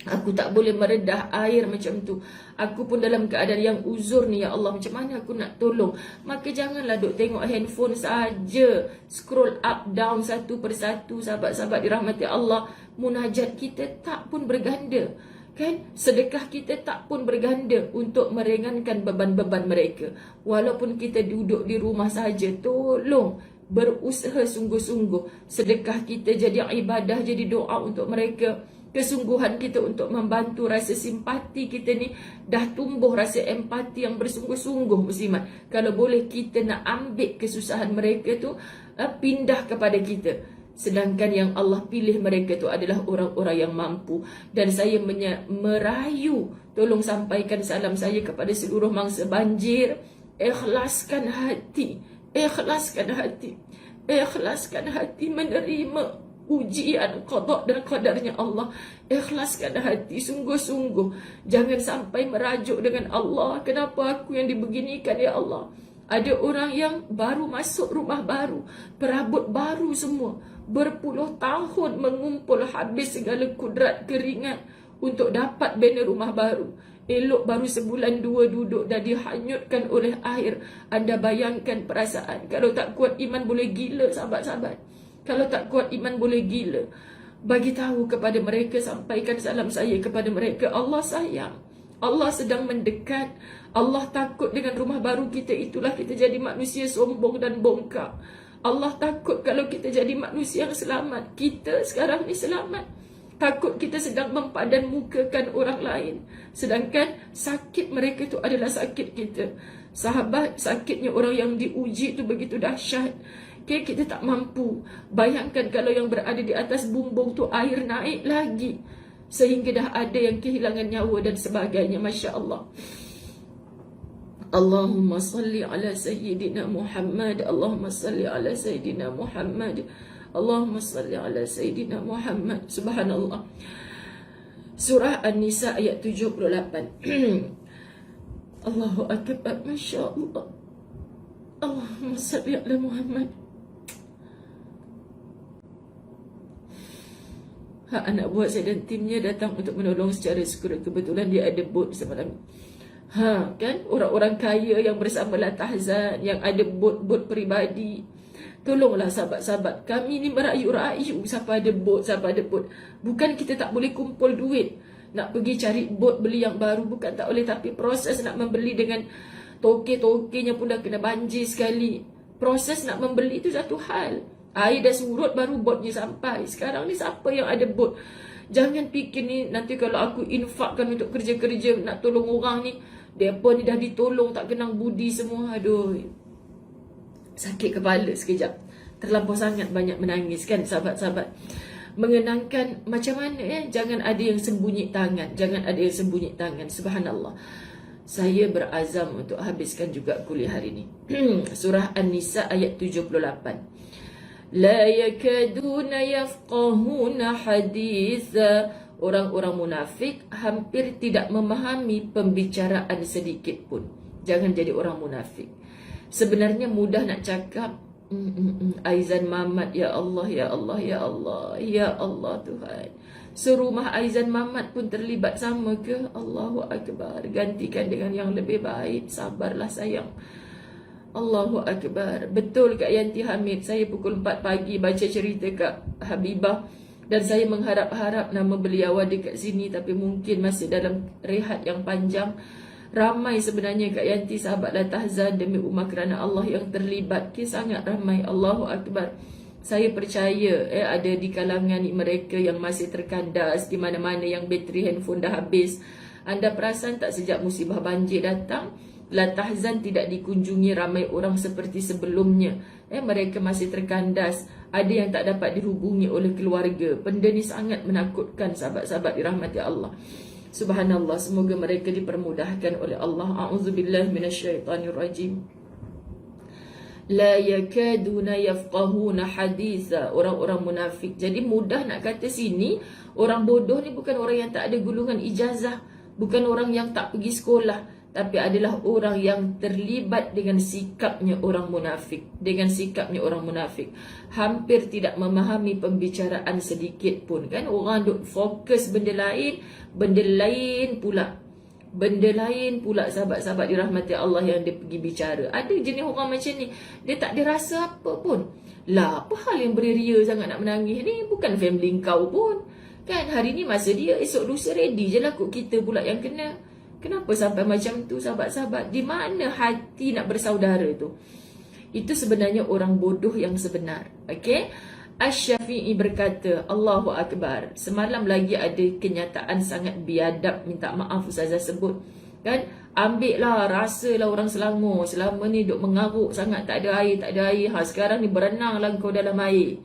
Aku tak boleh meredah air macam tu. Aku pun dalam keadaan yang uzur ni ya Allah. Macam mana aku nak tolong? Maka janganlah duk tengok handphone saja, scroll up down satu persatu. Sahabat-sahabat dirahmati Allah, munajat kita tak pun berganda, kan? Sedekah kita tak pun berganda untuk meringankan beban-beban mereka. Walaupun kita duduk di rumah saja, tolong berusaha sungguh-sungguh. Sedekah kita jadi ibadah, jadi doa untuk mereka. Kesungguhan kita untuk membantu, rasa simpati kita ni dah tumbuh, rasa empati yang bersungguh-sungguh muslimat. Kalau boleh kita nak ambil kesusahan mereka tu, pindah kepada kita. Sedangkan yang Allah pilih mereka tu adalah orang-orang yang mampu. Dan saya merayu, tolong sampaikan salam saya kepada seluruh mangsa banjir. Ikhlaskan hati, ikhlaskan hati, ikhlaskan hati menerima ujian qada dan qadarnya Allah. Ikhlaskan hati sungguh-sungguh. Jangan sampai merajuk dengan Allah, kenapa aku yang dibeginikan ya Allah. Ada orang yang baru masuk rumah baru, perabot baru semua, berpuluh tahun mengumpul habis segala kudrat keringat untuk dapat bina rumah baru. Elok baru sebulan dua duduk dah dihanyutkan oleh air. Anda bayangkan perasaan. Kalau tak kuat iman boleh gila, sahabat-sahabat. Kalau tak kuat iman boleh gila. Bagi tahu kepada mereka, sampaikan salam saya kepada mereka. Allah sayang, Allah sedang mendekat. Allah takut dengan rumah baru kita itulah kita jadi manusia sombong dan bongkak. Allah takut kalau kita jadi manusia yang selamat. Kita sekarang ni selamat, takut kita sedang mempadan mukakan orang lain, sedangkan sakit mereka itu adalah sakit kita. Sahabat, sakitnya orang yang diuji itu begitu dahsyat. Okay, kita tak mampu. Bayangkan kalau yang berada di atas bumbung tu air naik lagi, sehingga dah ada yang kehilangan nyawa dan sebagainya. Masya Allah. Allahumma salli ala Sayyidina Muhammad. Allahumma salli ala Sayyidina Muhammad. Allahumma salli ala Sayyidina Muhammad. Subhanallah. Surah An-Nisa ayat 78. Allahu Akbar. Masya Allah. Allahumma salli ala Muhammad. Anak buah saya dan timnya datang untuk menolong secara segera. Kebetulan dia ada bot semalam. Kan? Orang-orang kaya yang bersama Latahzan, yang ada bot-bot peribadi. Tolonglah sahabat-sahabat. Kami ni merayu-rayu. Siapa ada bot, siapa ada bot. Bukan kita tak boleh kumpul duit nak pergi cari bot beli yang baru. Bukan tak boleh. Tapi proses nak membeli dengan toke-tokenya pun dah kena banjir sekali. Proses nak membeli itu satu hal. Air dah surut baru botnya sampai. Sekarang ni siapa yang ada bot? Jangan fikir ni nanti kalau aku infakkan untuk kerja-kerja nak tolong orang ni, mereka ni dah ditolong tak kenang budi semua. Aduh, sakit kepala sekejap. Terlampau sangat banyak menangis kan sahabat-sahabat. Mengenangkan macam mana jangan ada yang sembunyi tangan. Jangan ada yang sembunyi tangan. Subhanallah. Saya berazam untuk habiskan juga kuliah hari ni. Surah An-Nisa ayat 78. La yakaduna yafqahuna haditha. Orang-orang munafik hampir tidak memahami pembicaraan sedikit pun. Jangan jadi orang munafik. Sebenarnya mudah nak cakap Aizan Mamat, ya Allah, ya Allah, ya Allah, ya Allah Tuhan. Serumah Aizan Mamat pun terlibat sama ke? Allahu Akbar. Gantikan dengan yang lebih baik. Sabarlah sayang. Allahu Akbar. Betul Kak Yanti Hamid, saya pukul 4 pagi baca cerita Kak Habibah. Dan saya mengharap-harap nama beliau ada kat sini, tapi mungkin masih dalam rehat yang panjang. Ramai sebenarnya Kak Yanti, sahabat Latahzan, demi umat kerana Allah yang terlibat. Sangat ramai. Allahu Akbar. Saya percaya ada di kalangan mereka yang masih terkandas di mana-mana, yang bateri handphone dah habis. Anda perasan tak sejak musibah banjir datang, Latahzan tidak dikunjungi ramai orang seperti sebelumnya. Mereka masih terkandas. Ada yang tak dapat dihubungi oleh keluarga. Benda ni sangat menakutkan sahabat-sahabat dirahmati Allah. Subhanallah, semoga mereka dipermudahkan oleh Allah. A'udzubillahi minasyaitanirrajim. La yakaduna yafqahuna haditha. Orang-orang munafik. Jadi mudah nak kata sini, orang bodoh ni bukan orang yang tak ada gulungan ijazah, bukan orang yang tak pergi sekolah, tapi adalah orang yang terlibat dengan sikapnya orang munafik. Dengan sikapnya orang munafik, hampir tidak memahami pembicaraan sedikit pun, kan? Orang duk fokus benda lain pula. Benda lain pula, sahabat-sahabat dirahmati Allah, yang dia pergi bicara. Ada jenis orang macam ni, dia tak ada rasa apa pun. Lah, apa hal yang beria sangat nak menangis ni? Bukan family kau pun, kan? Hari ni masa dia, esok lusa ready je lah kot kita pula yang kena. Kenapa sampai macam tu, sahabat-sahabat? Di mana hati nak bersaudara tu? Itu sebenarnya orang bodoh yang sebenar. Okey? Asy-Syafi'i berkata, Allahu Akbar. Semalam lagi ada kenyataan sangat biadab, minta maaf Ustazah sebut, kan? Ambil lah, rasalah orang Selangor selama ni duk mengaruk sangat, tak ada air. Sekarang ni berenang lah kau dalam air.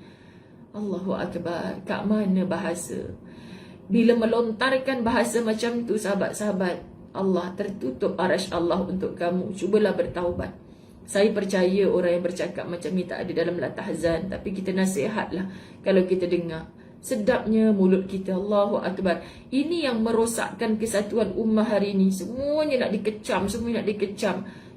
Allahu Akbar. Kat mana bahasa? Bila melontarkan bahasa macam tu, sahabat-sahabat, Allah tertutup arasy Allah untuk kamu. Cubalah bertaubat. Saya percaya orang yang bercakap macam ni tak ada dalam latahzan, tapi kita nasihatlah kalau kita dengar. Sedapnya mulut kita, Allahu Akbar. Ini yang merosakkan kesatuan ummah hari ini. Semuanya nak dikecam,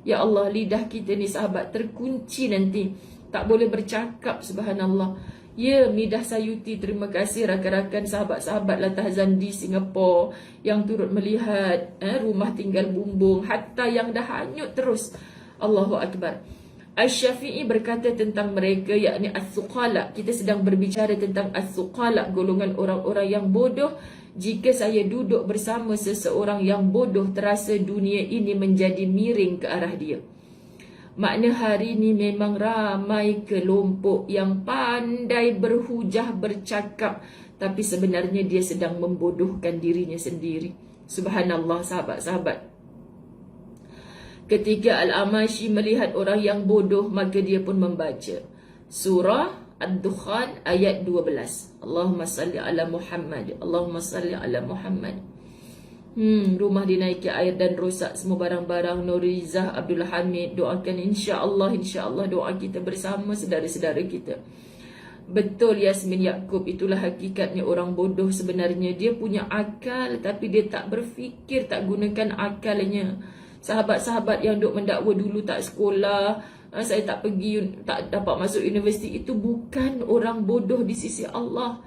Ya Allah, lidah kita ni, sahabat, terkunci nanti. Tak boleh bercakap, subhanallah. Ya, Midah Sayuti, terima kasih rakan-rakan sahabat-sahabat latahzan di Singapura yang turut melihat rumah tinggal bumbung, hatta yang dah hanyut terus. Allahu Akbar. Asy-Syafi'i berkata tentang mereka, yakni as-suqala. Kita sedang berbicara tentang as-suqala, golongan orang-orang yang bodoh. Jika saya duduk bersama seseorang yang bodoh, terasa dunia ini menjadi miring ke arah dia. Makna hari ini memang ramai kelompok yang pandai berhujah, bercakap, tapi sebenarnya dia sedang membodohkan dirinya sendiri. Subhanallah, sahabat-sahabat. Ketika Al-Amashi melihat orang yang bodoh, maka dia pun membaca surah Ad-Dukhan ayat 12. Allahumma salli ala Muhammad, Allahumma salli ala Muhammad. Rumah dinaiki air dan rosak semua barang-barang. Nurizah Abdul Hamid, doakan insya-Allah doa kita bersama saudara-saudara kita. Betul Yasmin Yaakob, itulah hakikatnya orang bodoh sebenarnya. Dia punya akal tapi dia tak berfikir, tak gunakan akalnya. Sahabat-sahabat yang duk mendakwa dulu tak sekolah, saya tak pergi, tak dapat masuk universiti, itu bukan orang bodoh di sisi Allah.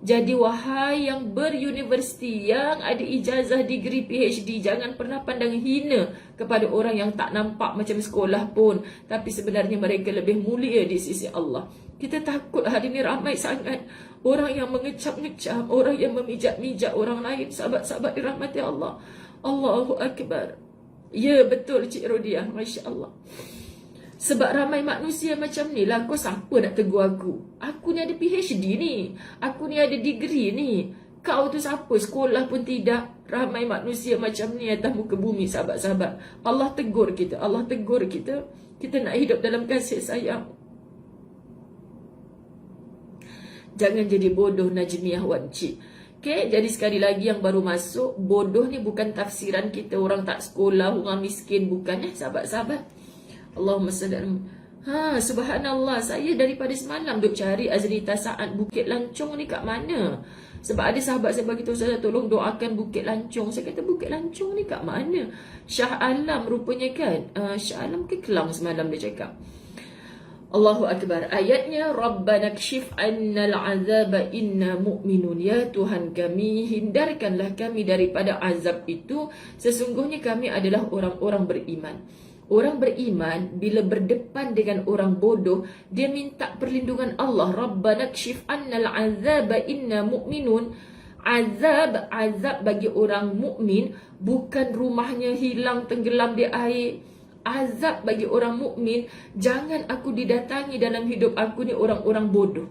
Jadi wahai yang beruniversiti, yang ada ijazah degree PhD, jangan pernah pandang hina kepada orang yang tak nampak macam sekolah pun, tapi sebenarnya mereka lebih mulia di sisi Allah. Kita takut hari ini ramai sangat orang yang mengecam-ngecam, orang yang memijak-mijak orang lain. Sahabat-sahabat dirahmati Allah. Allahu Akbar. Ya, betul Cik Rodiah, Masya Allah. Sebab ramai manusia macam ni lah. Kau siapa nak tegur aku? Aku ni ada PhD ni, aku ni ada degree ni. Kau tu siapa? Sekolah pun tidak. Ramai manusia macam ni atas muka bumi, sahabat-sahabat. Allah tegur kita, Allah tegur kita. Kita nak hidup dalam kasih sayang. Jangan jadi bodoh, Najmiah Wan Cik. Okay, jadi sekali lagi yang baru masuk, bodoh ni bukan tafsiran kita orang tak sekolah, orang miskin, bukan sahabat-sahabat. Allahumma salli. Subhanallah, saya daripada semalam duk cari Azrita Saad Bukit Lancong ni kat mana. Sebab ada sahabat saya bagi tahu, saya tolong doakan Bukit Lancong. Saya kata Bukit Lancong ni kat mana? Shah Alam rupanya kan. Shah Alam ke Kelang semalam dia cakap. Allahu Akbar. Ayatnya, Rabbana kshif annal azaba inna mu'minun. Ya Tuhan kami, hindarkanlah kami daripada azab itu. Sesungguhnya kami adalah orang-orang beriman. Orang beriman bila berdepan dengan orang bodoh, dia minta perlindungan Allah. Rabbana kshif annal azaba inna mu'minun. Azab bagi orang mukmin bukan rumahnya hilang tenggelam di air. Azab bagi orang mukmin, jangan aku didatangi dalam hidup aku ni orang-orang bodoh.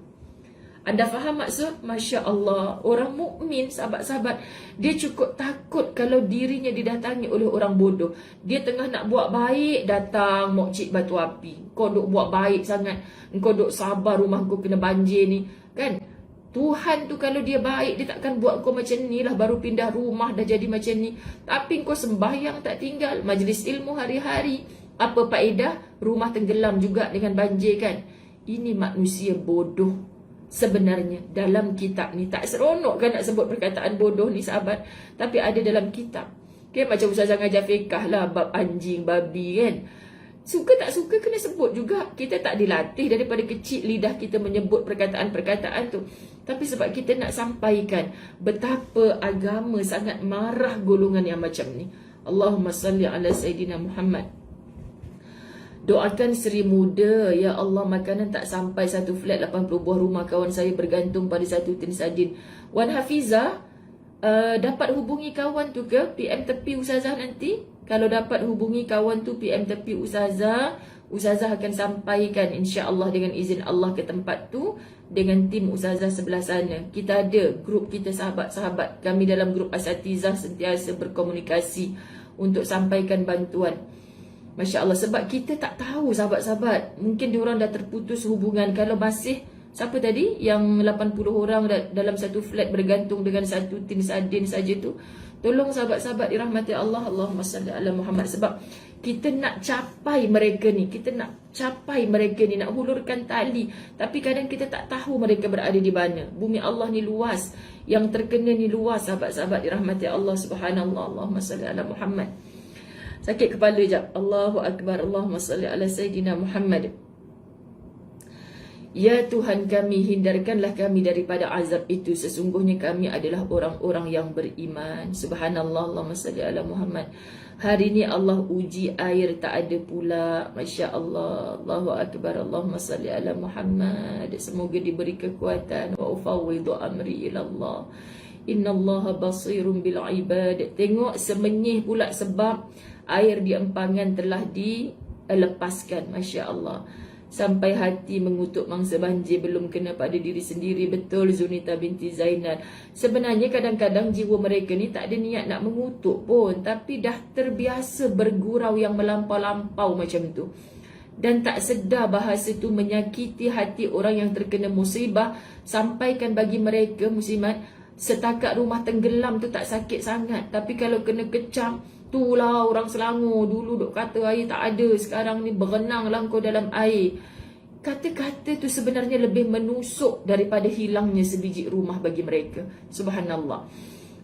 Anda faham maksud? Masya Allah. Orang mukmin, sahabat-sahabat, dia cukup takut kalau dirinya didatangi oleh orang bodoh. Dia tengah nak buat baik, datang mokcik batu api. Kau duk buat baik sangat, kau duk sabar rumah kau kena banjir ni, kan? Tuhan tu kalau dia baik, dia takkan buat kau macam ni lah, baru pindah rumah dah jadi macam ni. Tapi kau sembahyang tak tinggal, majlis ilmu hari-hari. Apa faedah? Rumah tenggelam juga dengan banjir kan. Ini manusia bodoh sebenarnya. Dalam kitab ni, tak seronok kan nak sebut perkataan bodoh ni sahabat, tapi ada dalam kitab. Okay, macam Ustazah ngajar fiqah lah, bab anjing, babi kan. Suka tak suka kena sebut juga. Kita tak dilatih daripada kecil lidah kita menyebut perkataan-perkataan tu. Tapi sebab kita nak sampaikan betapa agama sangat marah golongan yang macam ni. Allahumma salli ala Sayyidina Muhammad. Doakan Seri Muda, ya Allah, makanan tak sampai satu flat 80 buah rumah kawan saya bergantung pada satu tin sardin. Wan Hafizah, dapat hubungi kawan tu ke? PM tepi Ustazah nanti. Kalau dapat hubungi kawan tu, PM tepi Ustazah, Ustazah akan sampaikan insya-Allah dengan izin Allah ke tempat tu dengan tim Ustazah sebelah sana. Kita ada grup kita, sahabat-sahabat kami dalam grup Asatizah sentiasa berkomunikasi untuk sampaikan bantuan. Masya Allah, sebab kita tak tahu sahabat-sahabat, mungkin diorang dah terputus hubungan. Kalau masih, siapa tadi yang 80 orang dalam satu flat bergantung dengan satu tin sardin saja tu, tolong sahabat-sahabat dirahmati Allah, Allahumma salli ala Muhammad. Sebab kita nak capai mereka ni, nak hulurkan tali, tapi kadang kita tak tahu mereka berada di mana. Bumi Allah ni luas, yang terkena ni luas sahabat-sahabat dirahmati Allah subhanallah. Allahumma salli ala Muhammad. Sakit kepala jap. Allahu Akbar. Allahumma salli ala Sayyidina Muhammad. Ya Tuhan kami, hindarkanlah kami daripada azab itu. Sesungguhnya kami adalah orang-orang yang beriman. Subhanallah. Allahumma salli ala Muhammad. Hari ni Allah uji air tak ada pula. Masya Allah. Allahu Akbar. Allahumma salli ala Muhammad. Semoga diberi kekuatan. Wa ufawwidu amri ilallah. Inna Allah basirun bil ibad. Tengok semenyih pula sebab air di empangan telah dilepaskan. Masya Allah. Sampai hati mengutuk mangsa banjir belum kena pada diri sendiri. Betul Zunita binti Zainal. Sebenarnya kadang-kadang jiwa mereka ni tak ada niat nak mengutuk pun, tapi dah terbiasa bergurau yang melampau-lampau macam tu. Dan tak sedar bahasa tu menyakiti hati orang yang terkena musibah. Sampaikan bagi mereka muslimat, setakat rumah tenggelam tu tak sakit sangat, tapi kalau kena kecam, itulah orang Selangor dulu duk kata air tak ada, sekarang ni berenanglah kau dalam air. Kata-kata tu sebenarnya lebih menusuk daripada hilangnya sebiji rumah bagi mereka. Subhanallah.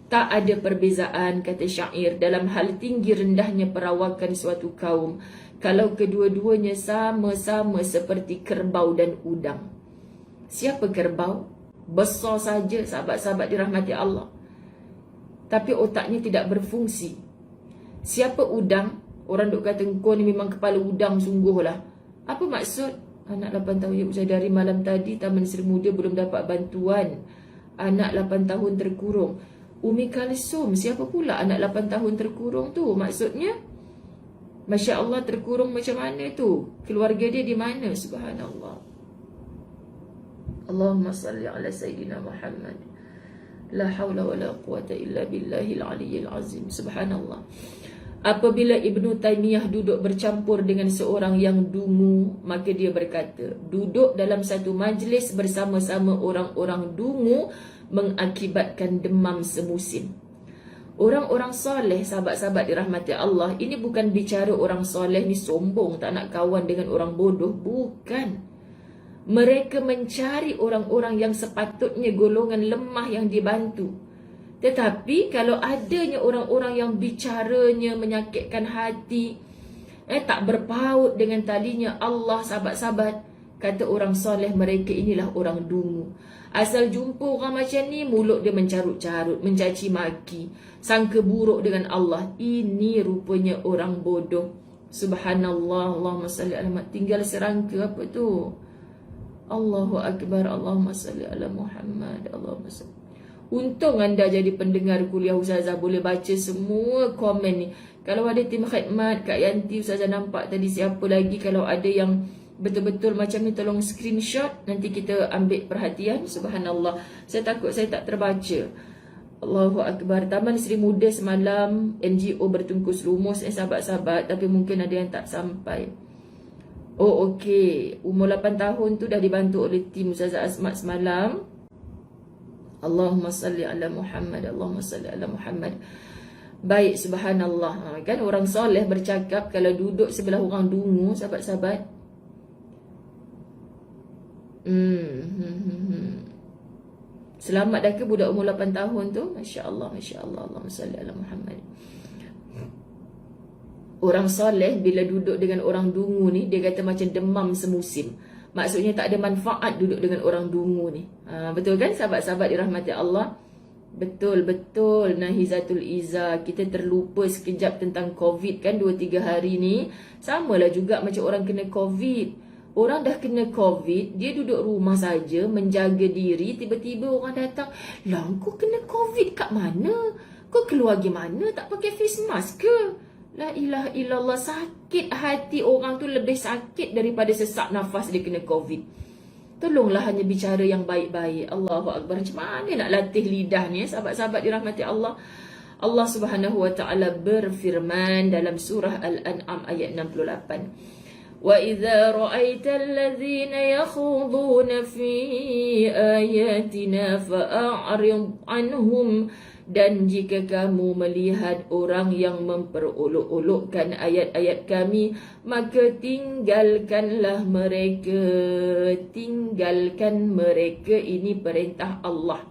Tak ada perbezaan, kata syair, dalam hal tinggi rendahnya perawakan suatu kaum, kalau kedua-duanya sama-sama seperti kerbau dan udang. Siapa kerbau? Besar saja sahabat-sahabat dirahmati Allah, tapi otaknya tidak berfungsi. Siapa udang? Orang duk kata kau ni memang kepala udang sungguh lah. Apa maksud? Anak 8 tahun ya Ustaz, dari malam tadi Taman Seri Muda belum dapat bantuan. Anak 8 tahun terkurung. Umi Kalsum, siapa pula anak 8 tahun terkurung tu? Maksudnya? Masya Allah, terkurung macam mana tu? Keluarga dia di mana? Subhanallah. Allahumma salli ala Sayyidina Muhammad. La hawla wa la quwata illa billahil aliyyil azim. Subhanallah. Apabila Ibnu Taymiyah duduk bercampur dengan seorang yang dungu, maka dia berkata, duduk dalam satu majlis bersama-sama orang-orang dungu mengakibatkan demam semusim. Orang-orang soleh, sahabat-sahabat dirahmati Allah, ini bukan bicara orang soleh ni sombong, tak nak kawan dengan orang bodoh. Bukan. Mereka mencari orang-orang yang sepatutnya golongan lemah yang dibantu. Tetapi kalau adanya orang-orang yang bicaranya menyakitkan hati, tak berpaut dengan talinya Allah, sahabat-sahabat, kata orang soleh, mereka inilah orang dungu. Asal jumpa orang macam ni, mulut dia mencarut-carut, mencaci maki, sangka buruk dengan Allah. Ini rupanya orang bodoh. Subhanallah. Allahumma salli ala Muhammad. Tinggal serangka apa tu? Allahu Akbar. Allahumma salli ala Muhammad. Allahumma salli. Untung anda jadi pendengar kuliah Ustazah, boleh baca semua komen ni. Kalau ada tim khidmat, Kak Yanti, Ustazah nampak tadi siapa lagi, kalau ada yang betul-betul macam ni tolong screenshot, nanti kita ambil perhatian. Subhanallah. Saya takut saya tak terbaca. Allahu Akbar. Taman Seri Muda semalam NGO bertungkus rumus sahabat-sahabat, tapi mungkin ada yang tak sampai. Oh okey, umur 8 tahun tu dah dibantu oleh tim Ustazah Asmat semalam. Allahumma salli ala Muhammad, Allahumma salli ala Muhammad. Baik, subhanallah. Kan orang soleh bercakap kalau duduk sebelah orang dungu, sahabat-sahabat. Selamat dah ke budak umur 8 tahun tu? Masya Allah, Masya Allah. Allahumma salli ala Muhammad. Orang soleh bila duduk dengan orang dungu ni, dia kata macam demam semusim. Maksudnya tak ada manfaat duduk dengan orang dungu ni. Betul kan sahabat-sahabat dirahmati Allah? Betul-betul Nahizatul Izzah. Kita terlupa sekejap tentang COVID kan 2-3 hari ni. Samalah juga macam orang kena COVID. Orang dah kena COVID, dia duduk rumah saja, menjaga diri. Tiba-tiba orang datang, lah kau kena COVID kat mana? Kau keluar gimana? Tak pakai face mask ke? La ilaha illallah. Sakit hati orang tu lebih sakit daripada sesak nafas dia kena COVID. Tolonglah hanya bicara yang baik-baik. Allahu Akbar. Macam mana nak latih lidah ni, sahabat-sahabat dirahmati Allah? Allah Subhanahu wa taala berfirman dalam surah Al-An'am ayat 68. Wa idza ra'aital ladzina yakhuduna fi ayatina fa'arid anhum. Dan jika kamu melihat orang yang memperolok-olokkan ayat-ayat kami, maka tinggalkanlah mereka. Tinggalkan mereka, ini perintah Allah.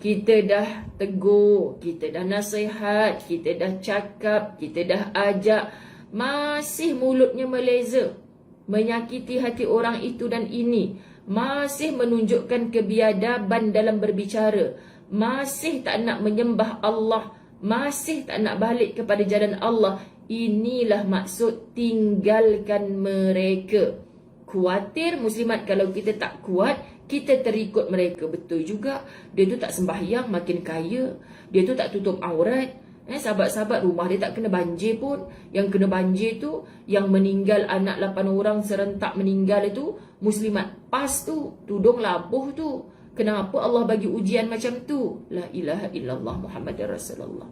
Kita dah tegur, kita dah nasihat, kita dah cakap, kita dah ajak, masih mulutnya meleza, menyakiti hati orang itu dan ini, masih menunjukkan kebiadaban dalam berbicara, masih tak nak menyembah Allah, masih tak nak balik kepada jalan Allah. Inilah maksud tinggalkan mereka. Khawatir muslimat kalau kita tak kuat, kita terikut mereka. Betul juga. Dia tu tak sembahyang, makin kaya. Dia tu tak tutup aurat. Sahabat-sahabat, rumah dia tak kena banjir pun. Yang kena banjir tu, yang meninggal anak 8 orang serentak meninggal itu, muslimat pas tu, tudung labuh tu. Kenapa Allah bagi ujian macam tu? La ilaha illallah Muhammad Rasulullah.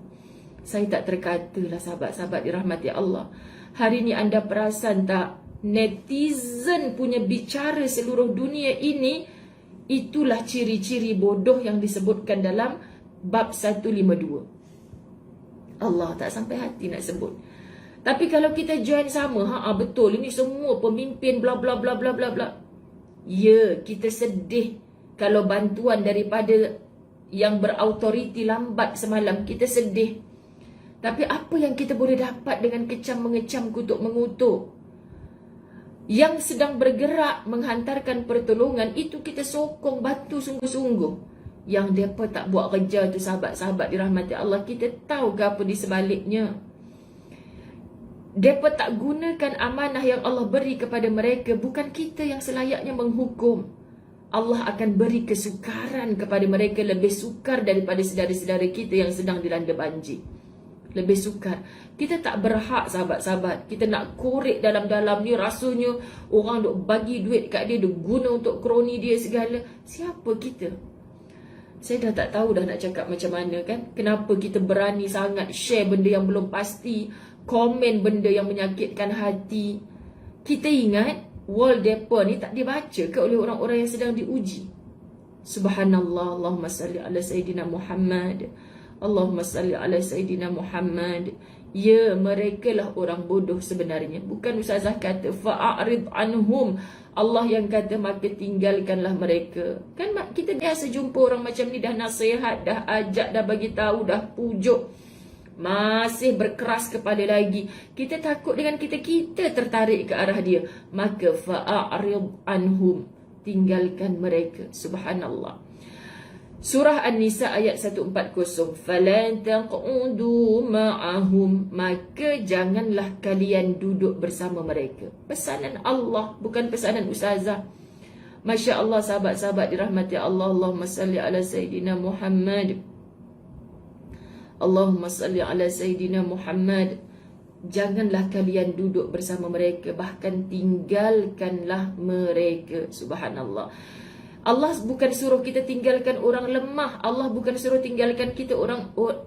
Saya tak terkata lah sahabat-sahabat dirahmati Allah. Hari ni anda perasan tak? Netizen punya bicara seluruh dunia ini, itulah ciri-ciri bodoh yang disebutkan dalam bab 152. Allah tak sampai hati nak sebut. Tapi kalau kita join sama, betul ini semua pemimpin bla bla bla bla bla bla. Ya, kita sedih kalau bantuan daripada yang berautoriti lambat semalam, kita sedih. Tapi apa yang kita boleh dapat dengan kecam mengecam, kutuk mengutuk? Yang sedang bergerak menghantarkan pertolongan, itu kita sokong, bantu sungguh-sungguh. Yang mereka tak buat kerja tu, sahabat-sahabat dirahmati Allah, kita tahu ke apa di sebaliknya. Mereka tak gunakan amanah yang Allah beri kepada mereka. Bukan kita yang selayaknya menghukum. Allah akan beri kesukaran kepada mereka, lebih sukar daripada saudara-saudara kita yang sedang dilanda banjir. Lebih sukar. Kita tak berhak sahabat-sahabat. Kita nak korek dalam-dalam ni, rasanya orang duk bagi duit kat dia, duk guna untuk kroni dia segala. Siapa kita? Saya dah tak tahu dah nak cakap macam mana kan. Kenapa kita berani sangat share benda yang belum pasti, komen benda yang menyakitkan hati. Kita ingat wall depa ni tak dibaca ke oleh orang-orang yang sedang diuji. Subhanallah. Allahumma salli ala Sayyidina Muhammad, Allahumma salli ala Sayyidina Muhammad. Ya, mereka lah orang bodoh sebenarnya. Bukan Ustazah kata fa'arid anhum. Allah yang kata maka tinggalkanlah mereka. Kan kita biasa jumpa orang macam ni, dah nasihat, dah ajak, dah bagi tahu, dah pujuk, masih berkeras kepala lagi. Kita takut dengan kita tertarik ke arah dia. Maka fa'arid anhum, tinggalkan mereka. Subhanallah. Surah An-Nisa ayat 140. Falan taqudu ma'ahum, maka janganlah kalian duduk bersama mereka. Pesanan Allah, bukan pesanan Ustazah. Masya Allah sahabat-sahabat dirahmati Allah. Allahumma salli ala Sayyidina Muhammad, Allahumma salli ala Sayyidina Muhammad. Janganlah kalian duduk bersama mereka, bahkan tinggalkanlah mereka. Subhanallah. Allah bukan suruh kita tinggalkan orang lemah. Allah bukan suruh tinggalkan kita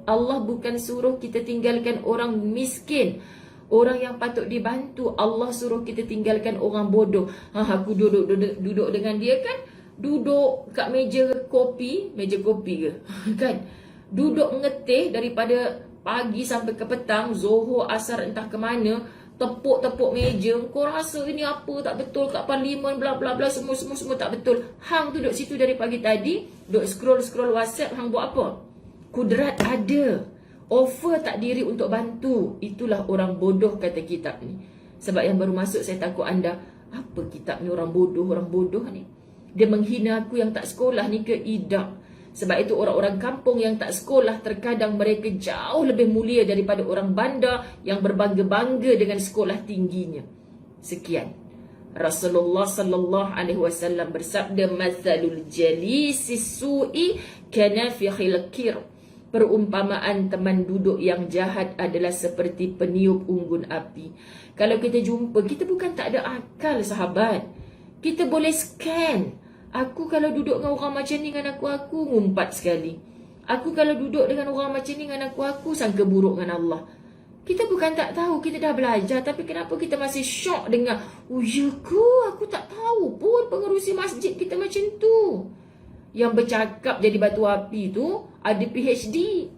Allah bukan suruh kita tinggalkan orang miskin, orang yang patut dibantu. Allah suruh kita tinggalkan orang bodoh. Aku duduk dengan dia kan, duduk kat meja kopi ke kan, duduk mengetih daripada pagi sampai ke petang, Zuhur, Asar, entah ke mana, tepuk-tepuk meja. Kau rasa ini apa tak betul kat parlimen, bla bla bla, semua tak betul. Hang duduk situ dari pagi tadi, duduk scroll WhatsApp. Hang buat apa? Kudrat ada, offer tak diri untuk bantu. Itulah orang bodoh, kata kitab ni. Sebab yang baru masuk, saya takut anda, apa kitab ni orang bodoh ni. Dia menghina aku yang tak sekolah ni ke? Tidak. Sebab itu orang-orang kampung yang tak sekolah, terkadang mereka jauh lebih mulia daripada orang bandar yang berbangga-bangga dengan sekolah tingginya. Sekian. Rasulullah sallallahu alaihi wasallam bersabda, "Matsalul jalisi su'i kanafikhil kir." Perumpamaan teman duduk yang jahat adalah seperti peniup unggun api. Kalau kita jumpa, kita bukan tak ada akal, sahabat. Kita boleh scan. Aku kalau duduk dengan orang macam ni dengan aku ngumpat sekali. Aku kalau duduk dengan orang macam ni dengan aku sangka buruk dengan Allah. Kita bukan tak tahu, kita dah belajar. Tapi kenapa kita masih syok dengan, oh ya ke, aku tak tahu pun pengerusi masjid kita macam tu. Yang bercakap jadi batu api tu ada PhD.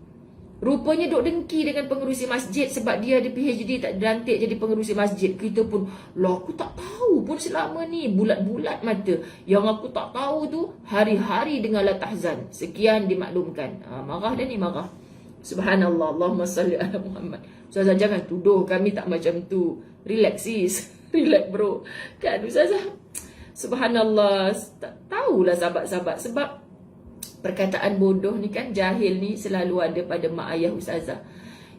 Rupanya duk dengki dengan pengerusi masjid sebab dia ada PhD, tak dilantik jadi pengerusi masjid. Kita pun, lah aku tak tahu pun selama ni, bulat-bulat mata. Yang aku tak tahu tu, hari-hari dengar la tahzan. Sekian dimaklumkan. Marah dah ni, marah. Subhanallah, Allahumma salli ala Muhammad. Ustazah, jangan tuduh kami tak macam tu. Relax sis, relax bro. Kan Ustazah? Subhanallah, tak tahulah sahabat-sahabat. Sebab perkataan bodoh ni kan, jahil ni selalu ada pada mak ayah Ustazah.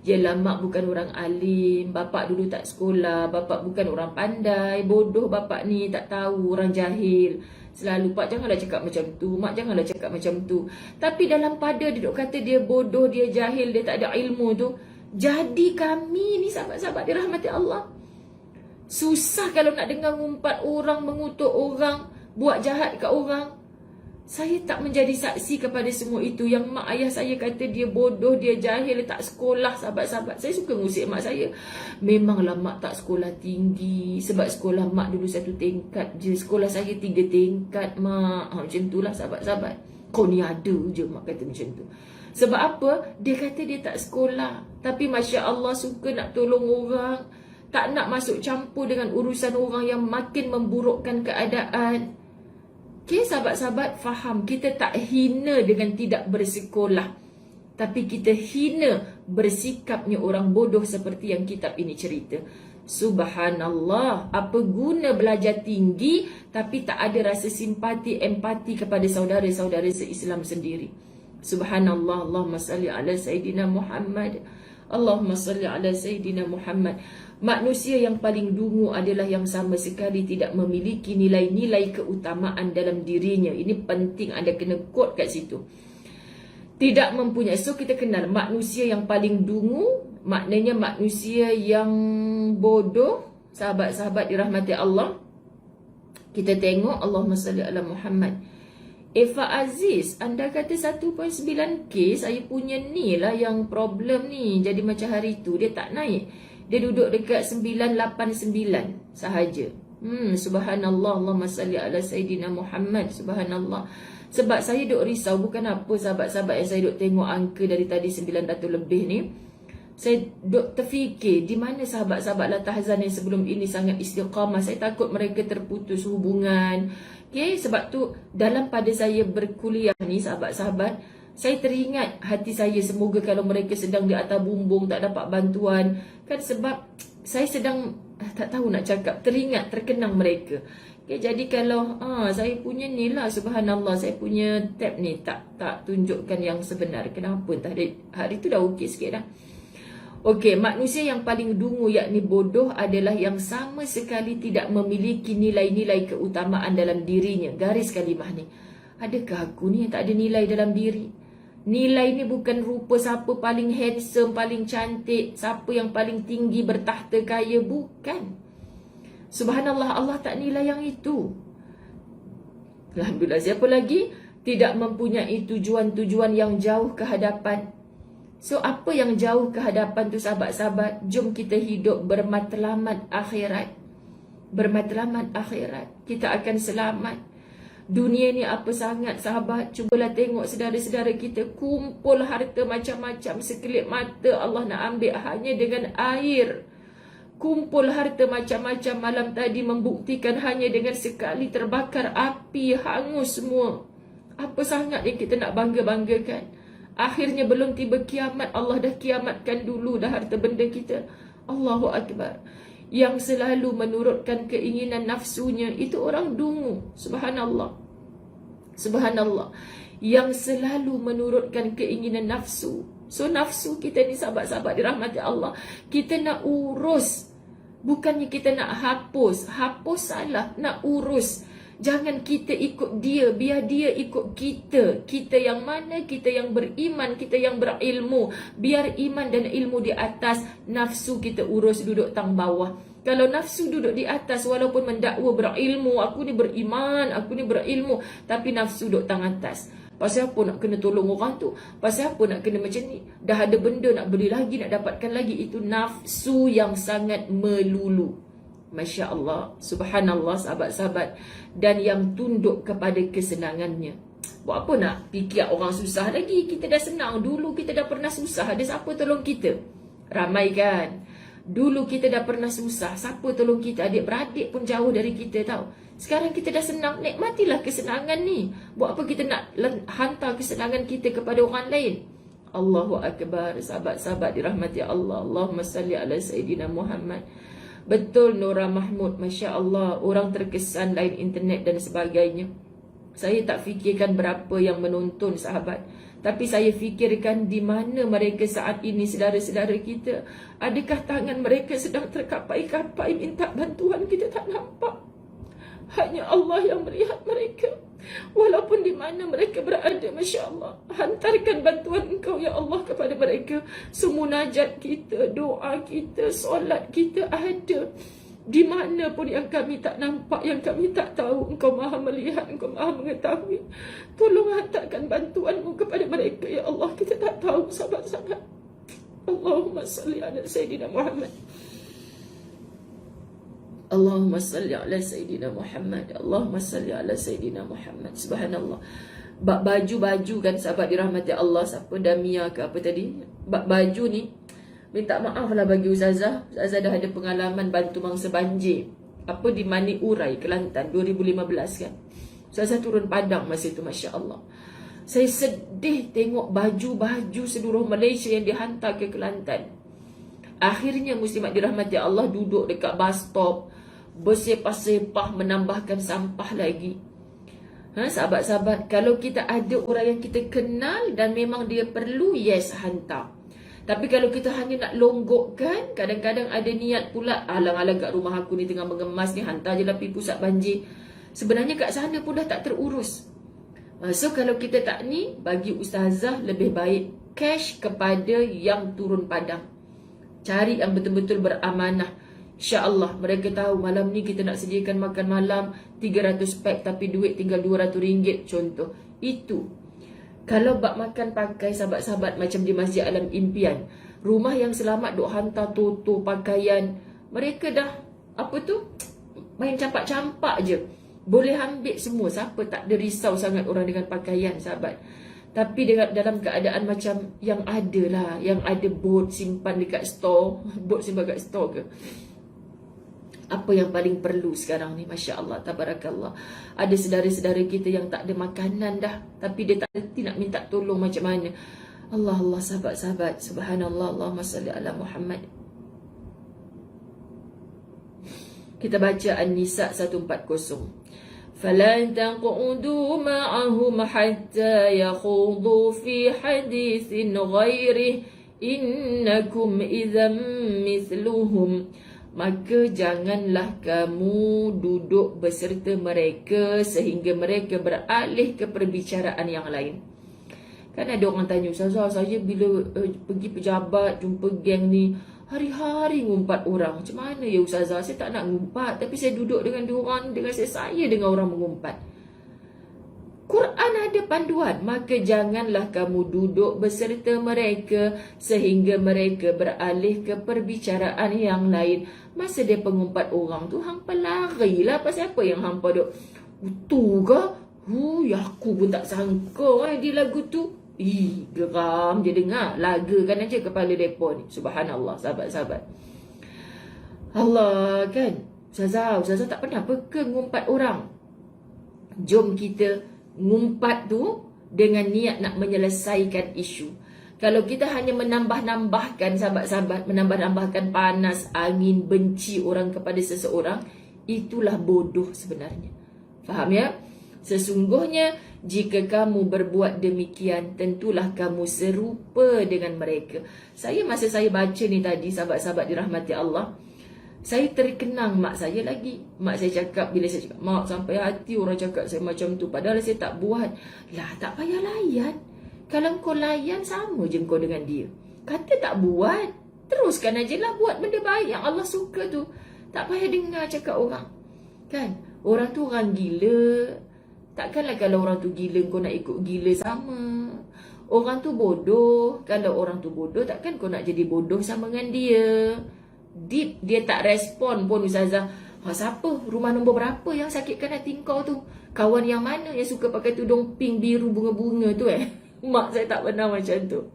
Yelah, mak bukan orang alim, bapak dulu tak sekolah, bapak bukan orang pandai, bodoh bapak ni, tak tahu, orang jahil. Selalu, pak janganlah cakap macam tu, mak janganlah cakap macam tu. Tapi dalam pada dia duk kata dia bodoh, dia jahil, dia tak ada ilmu tu. Jadi kami ni sahabat-sahabat dirahmati Allah, susah kalau nak dengar ngumpat orang, mengutuk orang, buat jahat kat orang. Saya tak menjadi saksi kepada semua itu. Yang mak ayah saya kata dia bodoh, dia jahil, tak sekolah, sahabat-sahabat. Saya suka ngusik mak saya. Memanglah mak tak sekolah tinggi. Sebab sekolah mak dulu 1 tingkat je. Sekolah saya 3 tingkat, mak. Macam itulah sahabat-sahabat. Kau ni ada je, mak kata macam tu. Sebab apa? Dia kata dia tak sekolah. Tapi Masya Allah suka nak tolong orang. Tak nak masuk campur dengan urusan orang yang makin memburukkan keadaan. Okay, sahabat-sahabat faham, kita tak hina dengan tidak bersekolah, tapi kita hina bersikapnya orang bodoh seperti yang kitab ini cerita. Subhanallah, apa guna belajar tinggi tapi tak ada rasa simpati, empati kepada saudara-saudara se-Islam sendiri. Subhanallah, Allahumma salli ala Sayyidina Muhammad. Allahumma salli ala Sayyidina Muhammad. Manusia yang paling dungu adalah yang sama sekali tidak memiliki nilai-nilai keutamaan dalam dirinya. Ini penting, anda kena quote kat situ. Tidak mempunyai. So kita kenal manusia yang paling dungu, maknanya manusia yang bodoh. Sahabat-sahabat dirahmati Allah, kita tengok Allahumma salli ala Muhammad. Eva Aziz, anda kata 1.9K, saya punya ni lah yang problem ni. Jadi macam hari tu dia tak naik. Dia duduk dekat 989 sahaja. Subhanallah, Allahumma salli ala Sayyidina Muhammad. Subhanallah. Sebab saya duk risau, bukan apa sahabat-sahabat yang saya duk tengok angka dari tadi 900 lebih ni. Saya duk terfikir, di mana sahabat-sahabat la tahzan yang sebelum ini sangat istiqamah. Saya takut mereka terputus hubungan. Okay, sebab tu dalam pada saya berkuliah ni sahabat-sahabat, saya teringat hati saya, semoga kalau mereka sedang di atas bumbung tak dapat bantuan. Kan sebab saya sedang tak tahu nak cakap, teringat, terkenang mereka. Okay, jadi kalau saya punya ni lah, subhanallah, saya punya tab ni tak tunjukkan yang sebenar. Kenapa? Entah hari tu dah okey sikit dah. Okey, manusia yang paling dungu yakni bodoh adalah yang sama sekali tidak memiliki nilai-nilai keutamaan dalam dirinya. Garis kalimah ni. Adakah aku ni yang tak ada nilai dalam diri? Nilai ni bukan rupa siapa paling handsome, paling cantik, siapa yang paling tinggi bertahta kaya, bukan. Subhanallah, Allah tak nilai yang itu. Alhamdulillah, siapa lagi? Tidak mempunyai tujuan-tujuan yang jauh ke hadapan. So, apa yang jauh ke hadapan tu sahabat-sahabat? Jom kita hidup bermatlamat akhirat. Bermatlamat akhirat. Kita akan selamat. Dunia ni apa sangat sahabat. Cubalah tengok saudara-saudara kita kumpul harta macam-macam, sekelip mata Allah nak ambil hanya dengan air. Kumpul harta macam-macam malam tadi membuktikan hanya dengan sekali terbakar api hangus semua. Apa sangat yang kita nak bangga-banggakan. Akhirnya belum tiba kiamat, Allah dah kiamatkan dulu dah harta benda kita. Allahu Akbar. Yang selalu menurutkan keinginan nafsunya, itu orang dungu. Subhanallah. Subhanallah. Yang selalu menurutkan keinginan nafsu. So nafsu kita ni sahabat-sahabat dirahmati Allah, kita nak urus. Bukannya kita nak hapus. Hapus salah, nak urus. Jangan kita ikut dia, biar dia ikut kita. Kita yang mana? Kita yang beriman, kita yang berilmu. Biar iman dan ilmu di atas, nafsu kita urus duduk tang bawah. Kalau nafsu duduk di atas, walaupun mendakwa berilmu, aku ni beriman, aku ni berilmu, tapi nafsu duduk tang atas. Pasal apa nak kena tolong orang tu? Pasal apa nak kena macam ni? Dah ada benda nak beli lagi, nak dapatkan lagi. Itu nafsu yang sangat melulu. Masya Allah, subhanallah sahabat-sahabat. Dan yang tunduk kepada kesenangannya. Buat apa nak fikir orang susah lagi? Kita dah senang. Dulu kita dah pernah susah. Ada siapa tolong kita? Ramai kan? Dulu kita dah pernah susah. Siapa tolong kita? Adik-beradik pun jauh dari kita tahu. Sekarang kita dah senang. Nikmatilah kesenangan ni. Buat apa kita nak hantar kesenangan kita kepada orang lain? Allahu Akbar. Sahabat-sahabat dirahmati Allah. Allahumma salli ala Sayyidina Muhammad. Betul Nora Mahmud, Masya Allah. Orang terkesan lain internet dan sebagainya. Saya tak fikirkan berapa yang menonton sahabat, tapi saya fikirkan di mana mereka saat ini, saudara-saudara kita. Adakah tangan mereka sedang terkapai-kapai minta bantuan, kita tak nampak. Hanya Allah yang melihat mereka. Walaupun di mana mereka berada, Masya Allah, hantarkan bantuan Engkau ya Allah kepada mereka. Semunajat kita, doa kita, solat kita ada. Di mana pun yang kami tak nampak, yang kami tak tahu, Engkau maha melihat, Engkau maha mengetahui. Tolong hantarkan bantuan-Mu kepada mereka ya Allah. Kita tak tahu sahabat-sahabat. Allahumma salli ala Sayyidina Muhammad. Allahumma salli ala Sayyidina Muhammad. Allahumma salli ala Sayyidina Muhammad. Subhanallah. Baju-baju kan sahabat dirahmati Allah. Siapa Damia ke apa tadi? Baju ni, minta maaf lah bagi Ustazah. Ustazah dah ada pengalaman bantu mangsa banjir. Apa di Mani Urai, Kelantan 2015 kan. Ustazah turun padang masa itu, Masya Allah. Saya sedih tengok baju-baju seluruh Malaysia yang dihantar ke Kelantan. Akhirnya muslimat dirahmati Allah duduk dekat bus stop, bersepah-sepah menambahkan sampah lagi. Sahabat-sahabat, kalau kita ada orang yang kita kenal dan memang dia perlu, yes, hantar. Tapi kalau kita hanya nak longgokkan, kadang-kadang ada niat pula, alang-alang kat rumah aku ni tengah mengemas ni, hantar je lah pergi pusat banjir. Sebenarnya kat sana pun dah tak terurus. So kalau kita tak ni, bagi Ustazah lebih baik cash kepada yang turun padang. Cari yang betul-betul beramanah. InsyaAllah mereka tahu malam ni kita nak sediakan makan malam 300 pack, tapi duit tinggal RM200 contoh. Itu kalau bak makan pakai sahabat-sahabat macam di Masjid Alam Impian, rumah yang selamat duk hantar toto pakaian. Mereka dah apa tu, main campak-campak je, boleh ambil semua. Siapa tak ada risau sangat orang dengan pakaian sahabat. Tapi dalam keadaan macam yang ada lah, yang ada bot simpan dekat store, bot simpan dekat store ke. Apa yang paling perlu sekarang ni, Masya Allah, tabarakallah. Ada saudara-saudara kita yang tak ada makanan dah, tapi dia tak reti nak minta tolong macam mana. Allah, sahabat-sahabat, subhanallah, Allahumma salli ala Muhammad. Kita baca An-Nisa 140. فَلَا تَقْعُدُوا مَعَهُمْ حَتَّى يَخُوضُوا فِي حَدِيثٍ غَيْرِهِ إِنَّكُمْ إِذًا مِثْلُهُمْ. Maka janganlah kamu duduk beserta mereka sehingga mereka beralih ke perbicaraan yang lain. Kan ada orang tanya, Ustazah, saya bila pergi pejabat, jumpa geng ni, hari-hari ngumpat orang. Macam mana ya Ustazah? Saya tak nak ngumpat, tapi saya duduk dengan diorang, dengan saya dengan orang mengumpat. Quran ada panduan. Maka janganlah kamu duduk beserta mereka sehingga mereka beralih ke perbicaraan yang lain. Masa dia pengumpat orang tu, hampa lari lah. Pasal apa yang hampa duk tu ke? Aku pun tak sangka dia lagu tu. Geram je dengar. Lagakan aja kepala mereka ni. Subhanallah, sahabat-sahabat. Allah kan. Ustazah tak pernah peka ngumpat orang. Jom kita ngumpat tu dengan niat nak menyelesaikan isu. Kalau kita hanya menambah-nambahkan, sahabat-sahabat, menambah-nambahkan panas, angin, benci orang kepada seseorang, itulah bodoh sebenarnya. Faham ya? Sesungguhnya jika kamu berbuat demikian, tentulah kamu serupa dengan mereka. Masa saya baca ni tadi, sahabat-sahabat dirahmati Allah, saya terkenang mak saya lagi. Mak saya cakap, bila saya cakap, mak sampai hati orang cakap saya macam tu, padahal saya tak buat. Lah, tak payah layan. Kalau kau layan, sama je kau dengan dia. Kata tak buat, teruskan aja lah buat benda baik yang Allah suka tu. Tak payah dengar cakap orang. Kan? Orang tu orang gila. Takkanlah kalau orang tu gila, kau nak ikut gila sama. Orang tu bodoh. Kalau orang tu bodoh, takkan kau nak jadi bodoh sama dengan dia. Deep, dia tak respon pun Ustazah. Siapa? Rumah nombor berapa yang sakitkan hati kau tu? Kawan yang mana yang suka pakai tudung pink biru bunga-bunga tu Mak saya tak pernah macam tu.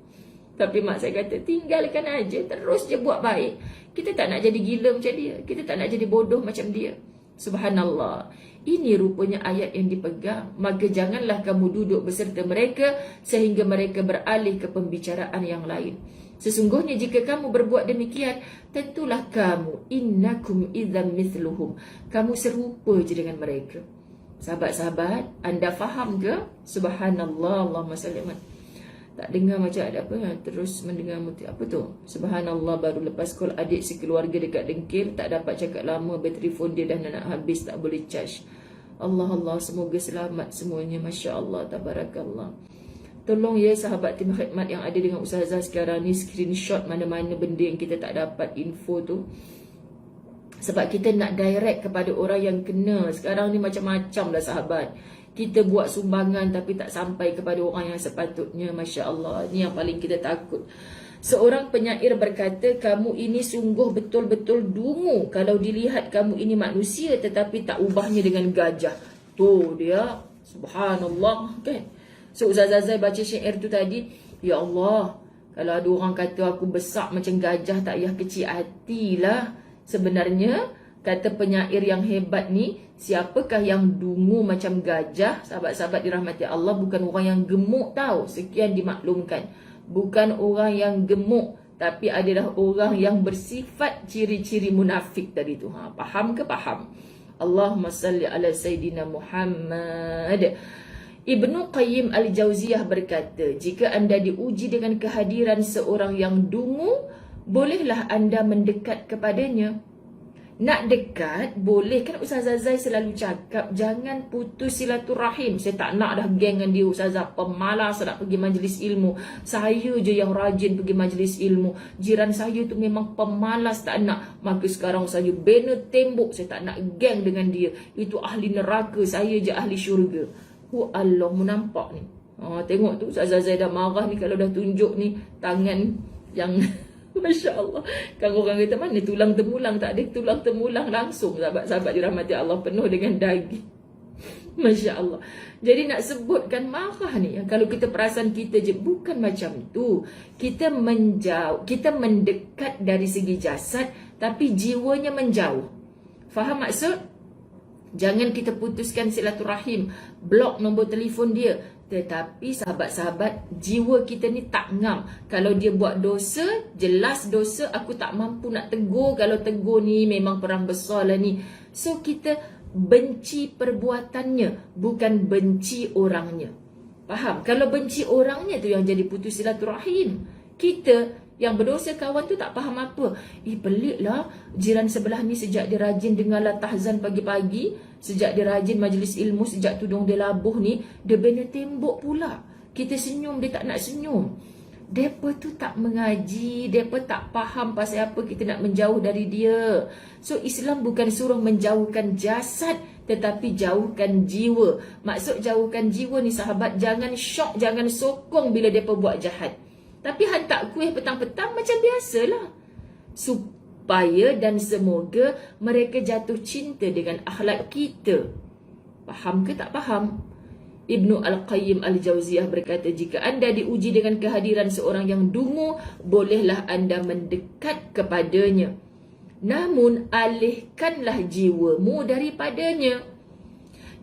Tapi mak saya kata, tinggalkan aja, terus je buat baik. Kita tak nak jadi gila macam dia. Kita tak nak jadi bodoh macam dia. Subhanallah. Ini rupanya ayat yang dipegang. Maka janganlah kamu duduk beserta mereka sehingga mereka beralih ke pembicaraan yang lain. Sesungguhnya jika kamu berbuat demikian, tentulah kamu innakum idzam mithluhum. Kamu serupa je dengan mereka. Sahabat-sahabat, anda faham ke? Subhanallah, Allahumma salli alaihi. Tak dengar macam ada apa, terus mendengar apa tu? Subhanallah, baru lepas call adik sekeluarga dekat Dengkil, tak dapat cakap lama, bateri phone dia dah nak habis, tak boleh charge. Allah, semoga selamat semuanya. Masya Allah, tabarakallah. Tolong ya sahabat tim khidmat yang ada dengan Ustazah sekarang ni, screenshot mana-mana benda yang kita tak dapat info tu. Sebab kita nak direct kepada orang yang kena. Sekarang ni macam-macam lah sahabat. Kita buat sumbangan tapi tak sampai kepada orang yang sepatutnya. Masya Allah, ini yang paling kita takut. Seorang penyair berkata, kamu ini sungguh betul-betul dungu kalau dilihat kamu ini manusia tetapi tak ubahnya dengan gajah. Tu dia, subhanallah kan. So Ustazah Zai baca syair tu tadi, ya Allah, kalau ada orang kata aku besar macam gajah, tak payah kecil hatilah. Sebenarnya, kata penyair yang hebat ni, siapakah yang dungu macam gajah? Sahabat-sahabat dirahmati Allah, bukan orang yang gemuk tau. Sekian dimaklumkan. Bukan orang yang gemuk, tapi adalah orang yang bersifat ciri-ciri munafik tadi tu. Faham ke? Faham. Allahumma salli ala Sayyidina Muhammad. Ibnu Qayyim Al-Jauziyah berkata, jika anda diuji dengan kehadiran seorang yang dungu, bolehlah anda mendekat kepadanya. Nak dekat, boleh kan. Ustazah Zai selalu cakap, jangan putus silaturahim. Saya tak nak dah geng dengan dia. Ustazah pemalas nak pergi majlis ilmu. Saya je yang rajin pergi majlis ilmu. Jiran saya tu memang pemalas, tak nak. Maka sekarang saya bina tembok. Saya tak nak geng dengan dia. Itu ahli neraka, saya je ahli syurga. Allah, menampak ni. Tengok tu Ustazah Zai dah marah ni. Kalau dah tunjuk ni tangan yang Masya Allah. Kan orang kata mana tulang temulang, tak ada tulang temulang langsung. Sahabat-sahabat dirahmati Allah, penuh dengan daging. Masya Allah. Jadi nak sebutkan marah ni, yang kalau kita perasan kita je, bukan macam tu. Kita menjauh, kita mendekat dari segi jasad, tapi jiwanya menjauh. Faham maksud? Jangan kita putuskan silaturahim, blok nombor telefon dia. Tetapi sahabat-sahabat, jiwa kita ni tak ngam. Kalau dia buat dosa, jelas dosa, aku tak mampu nak tegur. Kalau tegur ni memang perang besar lah ni. So kita benci perbuatannya, bukan benci orangnya. Faham? Kalau benci orangnya tu yang jadi putus silaturahim. Kita yang berdosa kawan tu tak faham apa. Peliklah, jiran sebelah ni sejak dia rajin dengar tahzan pagi-pagi, sejak dia rajin majlis ilmu, sejak tudung dia labuh ni, dia bina tembok pula. Kita senyum, dia tak nak senyum. Depa tu tak mengaji, depa tak faham pasal apa kita nak menjauh dari dia. So Islam bukan suruh menjauhkan jasad, tetapi jauhkan jiwa. Maksud jauhkan jiwa ni sahabat, jangan syok, jangan sokong bila depa buat jahat. Tapi hantar kuih petang-petang macam biasalah. Supaya dan semoga mereka jatuh cinta dengan akhlak kita. Faham ke tak faham? Ibnu Al-Qayyim Al-Jauziyah berkata, jika anda diuji dengan kehadiran seorang yang dungu, bolehlah anda mendekat kepadanya. Namun alihkanlah jiwamu daripadanya.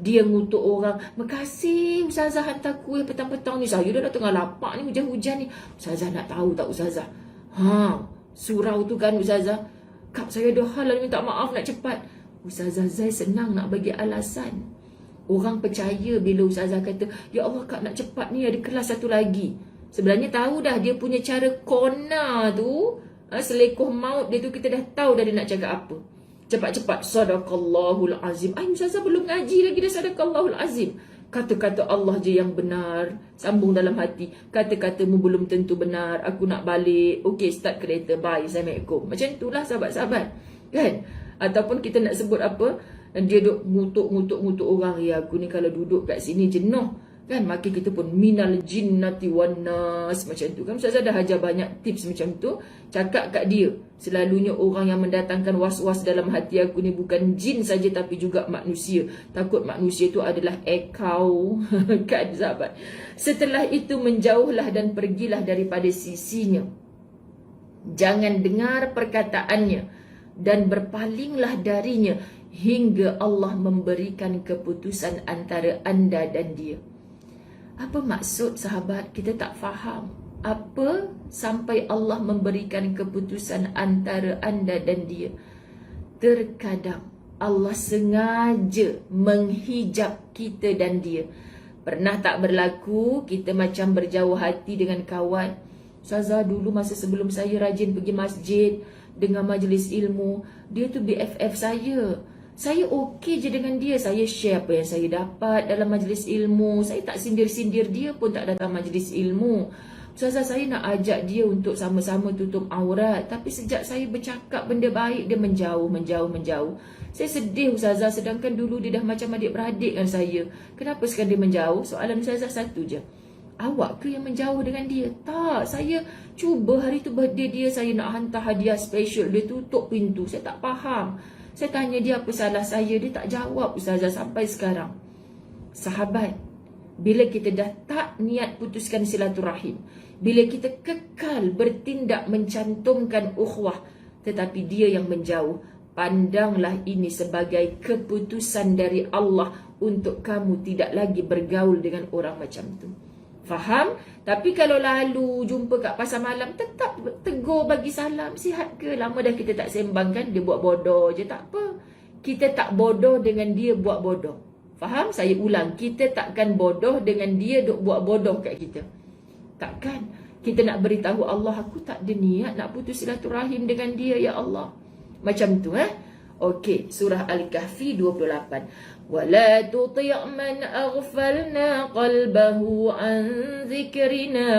Dia ngutuk orang, makasih Ustazah hantar kuih petang-petang ni, saya dah tengah lapar ni, hujan-hujan ni. Ustazah nak tahu tak Ustazah? Surau tu kan Ustazah, kak saya dah halal minta maaf nak cepat. Ustazah Zai senang nak bagi alasan. Orang percaya bila Ustazah kata, ya Allah kak nak cepat ni, ada kelas satu lagi. Sebenarnya tahu dah dia punya cara kona tu, selekoh maut dia tu, kita dah tahu dah dia nak cakap apa. Cepat-cepat, sadaqallahul azim. Ustazah belum ngaji lagi dah sadaqallahul azim. Kata-kata Allah je yang benar. Sambung dalam hati, kata-katamu belum tentu benar, aku nak balik. Okey, start kereta, bye, Assalamualaikum. Macam itulah sahabat-sahabat, kan? Ataupun kita nak sebut apa, dia duk ngutuk orang, ya aku ni kalau duduk kat sini jenuh, kan? Maka kita pun minal jinnati wan nas, macam tu kan. Ustazah dah ajar banyak tips macam tu. Cakap kat dia, selalunya orang yang mendatangkan was-was dalam hati aku ni bukan jin saja, tapi juga manusia. Takut manusia tu adalah ekau kan sahabat. Setelah itu menjauhlah dan pergilah daripada sisinya. Jangan dengar perkataannya dan berpalinglah darinya hingga Allah memberikan keputusan antara anda dan dia. Apa maksud sahabat? Kita tak faham. Apa sampai Allah memberikan keputusan antara anda dan dia? Terkadang Allah sengaja menghijab kita dan dia. Pernah tak berlaku kita macam berjauh hati dengan kawan? Ustazah dulu masa sebelum saya rajin pergi masjid, dengar majlis ilmu, dia tu BFF saya. Saya okey je dengan dia. Saya share apa yang saya dapat dalam majlis ilmu. Saya tak sindir-sindir dia pun tak datang majlis ilmu. Ustazah saya nak ajak dia untuk sama-sama tutup aurat, tapi sejak saya bercakap benda baik, dia menjauh. Saya sedih Ustazah, sedangkan dulu dia dah macam adik-beradik dengan saya. Kenapa sekarang dia menjauh? Soalan Ustazah satu je, awak ke yang menjauh dengan dia? Tak, saya cuba hari tu birthday dia, saya nak hantar hadiah special, dia tutup pintu. Saya tak faham. Saya tanya dia apa salah saya, dia tak jawab Ustazah sampai sekarang. Sahabat, bila kita dah tak niat putuskan silaturahim, bila kita kekal bertindak mencantumkan ukhuwah, tetapi dia yang menjauh, pandanglah ini sebagai keputusan dari Allah untuk kamu tidak lagi bergaul dengan orang macam tu. Faham? Tapi kalau lalu jumpa kat pasar malam, tetap tegur, bagi salam, sihat ke? Lama dah kita tak sembang kan? Dia buat bodoh je, tak apa. Kita tak bodoh dengan dia buat bodoh. Faham? Saya ulang, kita takkan bodoh dengan dia duk buat bodoh kat kita. Takkan. Kita nak beritahu Allah, aku tak ada niat nak putus silaturahim dengan dia, ya Allah. Macam tu Okey, surah Al-Kahfi 28. وَلَا تُطِعْ مَنْ أَغْفَلْنَا قَلْبَهُ عَنْ ذِكْرِنَا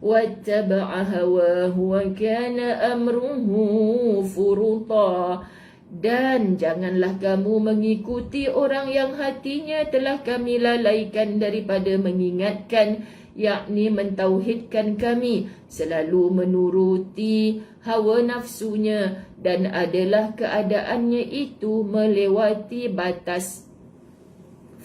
وَاتَّبَعَ هَوَاهُ وَكَانَ أَمْرُهُ فُرُطًا. Dan janganlah kamu mengikuti orang yang hatinya telah kami lalaikan daripada mengingatkan, yakni mentauhidkan kami, selalu menuruti hawa nafsunya, dan adalah keadaannya itu melewati batas.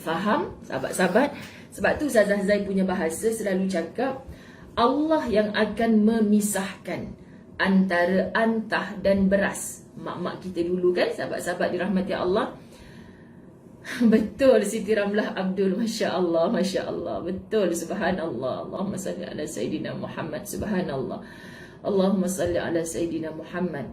Faham sahabat-sahabat? Sebab tu Ustazah Zai punya bahasa selalu cakap, Allah yang akan memisahkan antara antah dan beras. Mak-mak kita dulu kan, sahabat-sahabat dirahmati Allah. Betul Siti Ramlah Abdul, Masya Allah, Masya Allah. Betul, Subhanallah. Allahumma salli ala Sayyidina Muhammad. Subhanallah, Allahumma salli ala Sayyidina Muhammad.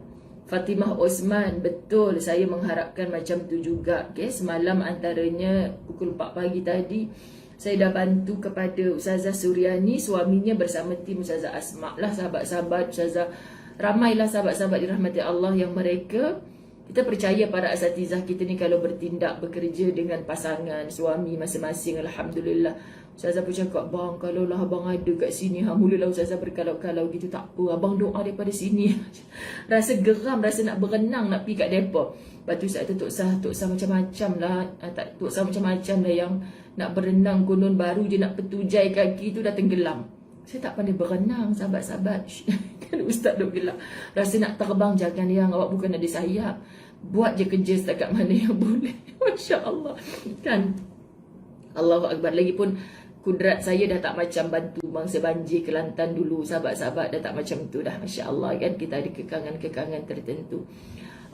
Fatimah Osman, betul, saya mengharapkan macam tu juga. Okay, semalam antaranya pukul 4 pagi tadi, saya dah bantu kepada Ustazah Suryani, suaminya bersama tim Ustazah Asma lah, sahabat-sahabat Ustazah. Ramailah sahabat-sahabat dirahmati Allah yang mereka, kita percaya para asatizah kita ni kalau bertindak, bekerja dengan pasangan, suami masing-masing, Alhamdulillah. Ustazah pun cakap, bang, kalau lah abang ada kat sini, mulalah Ustazah berkalau-kalau gitu. Tak apa, abang doa daripada sini. Rasa geram, rasa nak berenang, nak pergi kat depa. Lepas tu saya Tok Sah macam-macam lah. Tok Sah macam-macam lah yang nak berenang, konon baru je nak petujai kaki tu dah tenggelam. Saya tak pandai berenang, sahabat-sahabat. Kan Ustaz duk gelak. Rasa nak terbang, jangan yang awak bukan ada sayap. Buat je kerja setakat mana yang boleh. Masya Allah. Kan? Allahu Akbar. Lagipun kudrat saya dah tak macam bantu mangsa banjir Kelantan dulu. Sahabat-sahabat dah tak macam tu dah. Masya Allah kan, kita ada kekangan-kekangan tertentu.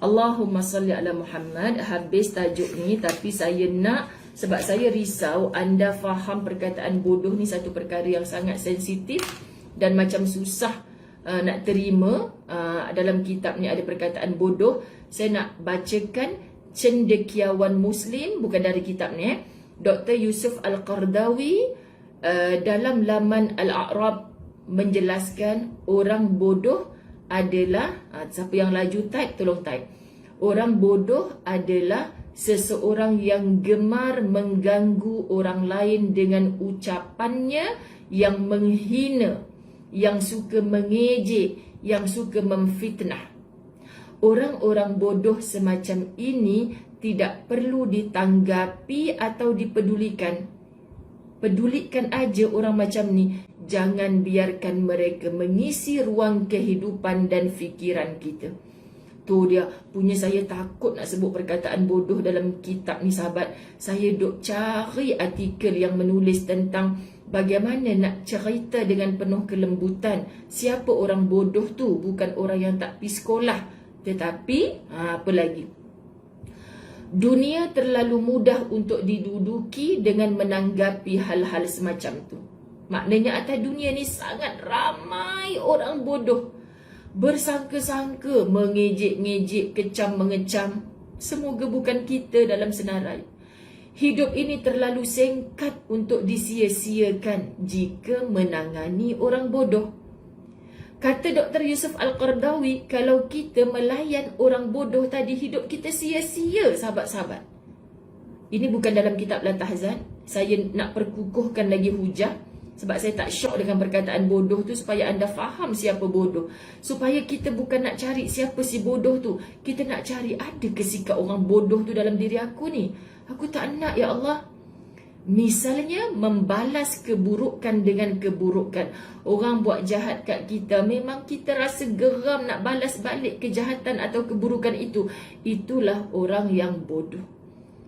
Allahumma salli ala Muhammad. Habis tajuk ni, tapi saya nak, sebab saya risau anda faham perkataan bodoh ni satu perkara yang sangat sensitif dan macam susah nak terima. Dalam kitab ni ada perkataan bodoh. Saya nak bacakan cendekiawan Muslim, bukan dari kitab ni, Dr. Yusuf Al-Qardawi dalam laman Al-A'rab menjelaskan orang bodoh adalah, siapa yang laju type, tolong type. Orang bodoh adalah seseorang yang gemar mengganggu orang lain dengan ucapannya yang menghina, yang suka mengejek, yang suka memfitnah. Orang-orang bodoh semacam ini tidak perlu ditanggapi atau dipedulikan. Pedulikan aja orang macam ni. Jangan biarkan mereka mengisi ruang kehidupan dan fikiran kita. Tu dia punya, saya takut nak sebut perkataan bodoh dalam kitab ni sahabat. Saya duk cari artikel yang menulis tentang bagaimana nak cerita dengan penuh kelembutan. Siapa orang bodoh tu? Bukan orang yang tak pergi sekolah. Tetapi, apa lagi? Dunia terlalu mudah untuk diduduki dengan menanggapi hal-hal semacam tu. Maknanya atas dunia ni sangat ramai orang bodoh. Bersangka-sangka, mengejek-ngejek, kecam-mengecam. Semoga bukan kita dalam senarai. Hidup ini terlalu singkat untuk disia-siakan jika menangani orang bodoh. Kata Dr. Yusuf Al-Qardawi, kalau kita melayan orang bodoh tadi, hidup kita sia-sia, sahabat-sahabat. Ini bukan dalam kitab Al-Tahzan. Saya nak perkukuhkan lagi hujah. Sebab saya tak syok dengan perkataan bodoh tu, supaya anda faham siapa bodoh. Supaya kita bukan nak cari siapa si bodoh tu. Kita nak cari, ada ke sikap orang bodoh tu dalam diri aku ni? Aku tak nak, ya Allah. Misalnya membalas keburukan dengan keburukan. Orang buat jahat kat kita, memang kita rasa geram nak balas balik kejahatan atau keburukan itu. Itulah orang yang bodoh.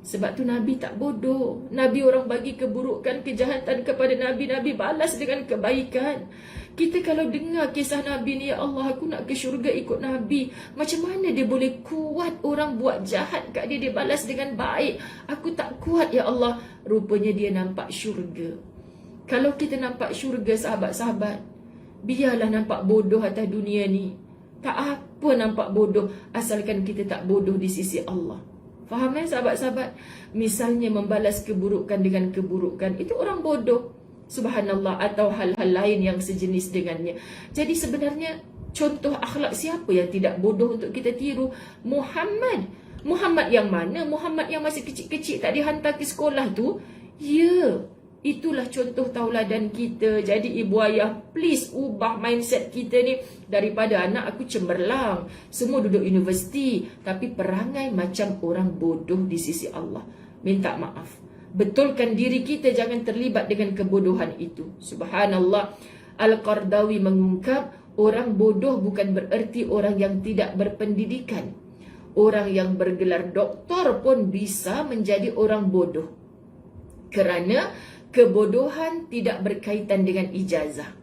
Sebab tu Nabi tak bodoh. Nabi orang bagi keburukan, kejahatan kepada Nabi, Nabi balas dengan kebaikan. Kita kalau dengar kisah Nabi ni, ya Allah, aku nak ke syurga ikut Nabi. Macam mana dia boleh kuat orang buat jahat kat dia, dia balas dengan baik? Aku tak kuat, ya Allah. Rupanya dia nampak syurga. Kalau kita nampak syurga, sahabat-sahabat, biarlah nampak bodoh atas dunia ni. Tak apa nampak bodoh, asalkan kita tak bodoh di sisi Allah. Faham sahabat-sahabat? Misalnya membalas keburukan dengan keburukan, itu orang bodoh. Subhanallah. Atau hal-hal lain yang sejenis dengannya. Jadi sebenarnya contoh akhlak siapa yang tidak bodoh untuk kita tiru? Muhammad. Muhammad yang mana? Muhammad yang masih kecil-kecil tak dihantar ke sekolah tu? Ya, itulah contoh tauladan kita. Jadi ibu ayah, please ubah mindset kita ni. Daripada anak aku cemerlang, semua duduk universiti, tapi perangai macam orang bodoh di sisi Allah. Minta maaf. Betulkan diri kita, jangan terlibat dengan kebodohan itu. Subhanallah. Al-Qardawi mengungkap, orang bodoh bukan bererti orang yang tidak berpendidikan. Orang yang bergelar doktor pun bisa menjadi orang bodoh. Kerana kebodohan tidak berkaitan dengan ijazah.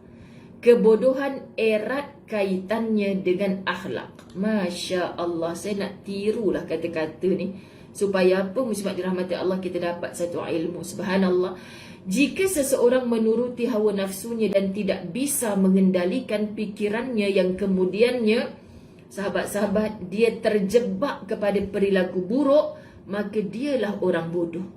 Kebodohan erat kaitannya dengan akhlak. Masya Allah, saya nak tirulah kata-kata ni. Supaya apa? Muslimat dirahmati Allah, kita dapat satu ilmu. Subhanallah. Jika seseorang menuruti hawa nafsunya dan tidak bisa mengendalikan pikirannya yang kemudiannya, sahabat-sahabat, dia terjebak kepada perilaku buruk, maka dialah orang bodoh.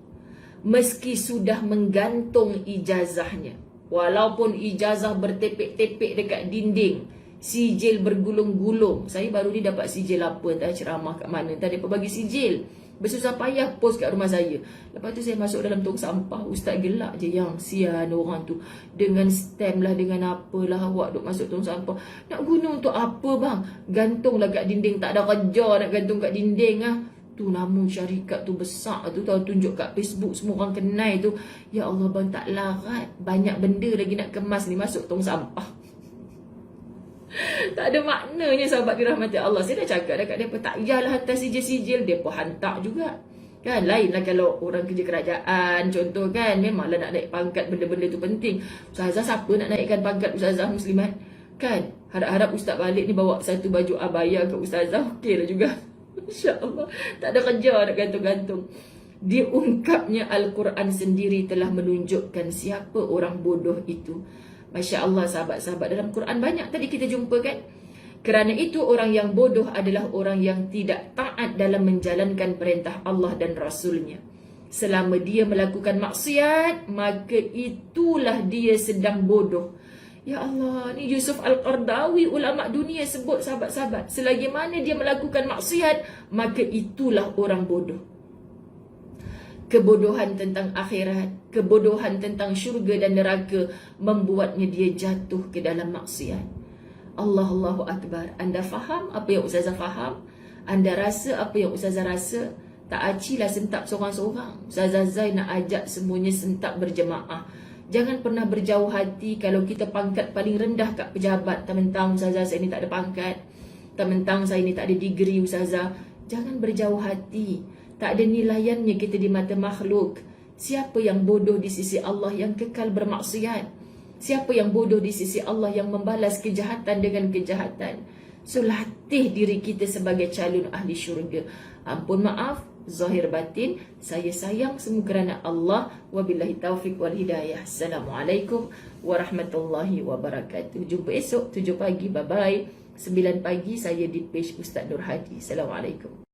Meski sudah menggantung ijazahnya, walaupun ijazah bertepek-tepek dekat dinding, sijil bergulung-gulung. Saya baru ni dapat sijil apa, entah ceramah kat mana, entah dia bagi sijil. Bersusah payah post kat rumah saya. Lepas tu saya masuk dalam tong sampah. Ustaz gelak je, yang sian orang tu. Dengan stem lah, dengan apalah, awak duk masuk tong sampah. Nak guna untuk apa bang? Gantunglah kat dinding, tak ada kerja nak gantung kat dinding ah. Tu nama syarikat tu besar tu, tahu, tunjuk kat Facebook, semua orang kenal tu. Ya Allah bang, tak larat. Banyak benda lagi nak kemas ni, masuk tong sampah. Tak ada maknanya, sahabat dirahmati Allah. Saya dah cakap dekat mereka, tak payahlah hantar sijil-sijil. Mereka hantar juga. Kan lainlah kalau orang kerja kerajaan contoh kan, memanglah nak naik pangkat benda-benda tu penting. Ustazah siapa nak naikkan pangkat ustazah muslimat? Kan harap-harap ustaz balik ni bawa satu baju abaya ke ustazah, okey lah juga. InsyaAllah tak ada kerja nak gantung-gantung. Diungkapnya Al-Quran sendiri telah menunjukkan siapa orang bodoh itu. Masya Allah sahabat-sahabat, dalam Quran banyak tadi kita jumpa kan. Kerana itu orang yang bodoh adalah orang yang tidak taat dalam menjalankan perintah Allah dan Rasulnya. Selama dia melakukan maksiat, maka itulah dia sedang bodoh. Ya Allah, ni Yusuf Al-Qardawi, ulama dunia sebut sahabat-sahabat. Selagi mana dia melakukan maksiat, maka itulah orang bodoh. Kebodohan tentang akhirat, kebodohan tentang syurga dan neraka membuatnya dia jatuh ke dalam maksiat. Allahu Akbar. Anda faham apa yang ustazah faham? Anda rasa apa yang ustazah rasa? Tak acilah sentap seorang-seorang. Ustazah Zai nak ajak semuanya sentap berjemaah. Jangan pernah berjauh hati kalau kita pangkat paling rendah kat pejabat. Mentang ustazah saya ni tak ada pangkat. Mentang saya ni tak ada degree ustazah. Jangan berjauh hati. Tak ada nilaiannya kita di mata makhluk. Siapa yang bodoh di sisi Allah yang kekal bermaksiat? Siapa yang bodoh di sisi Allah yang membalas kejahatan dengan kejahatan? So latih diri kita sebagai calon ahli syurga. Ampun maaf, zahir batin, saya sayang semua kerana Allah. Wabillahi taufiq wal hidayah. Assalamualaikum warahmatullahi wabarakatuh. Jumpa esok 7 pagi. Bye bye. 9 pagi saya di page Ustaz Nur Hadi. Assalamualaikum.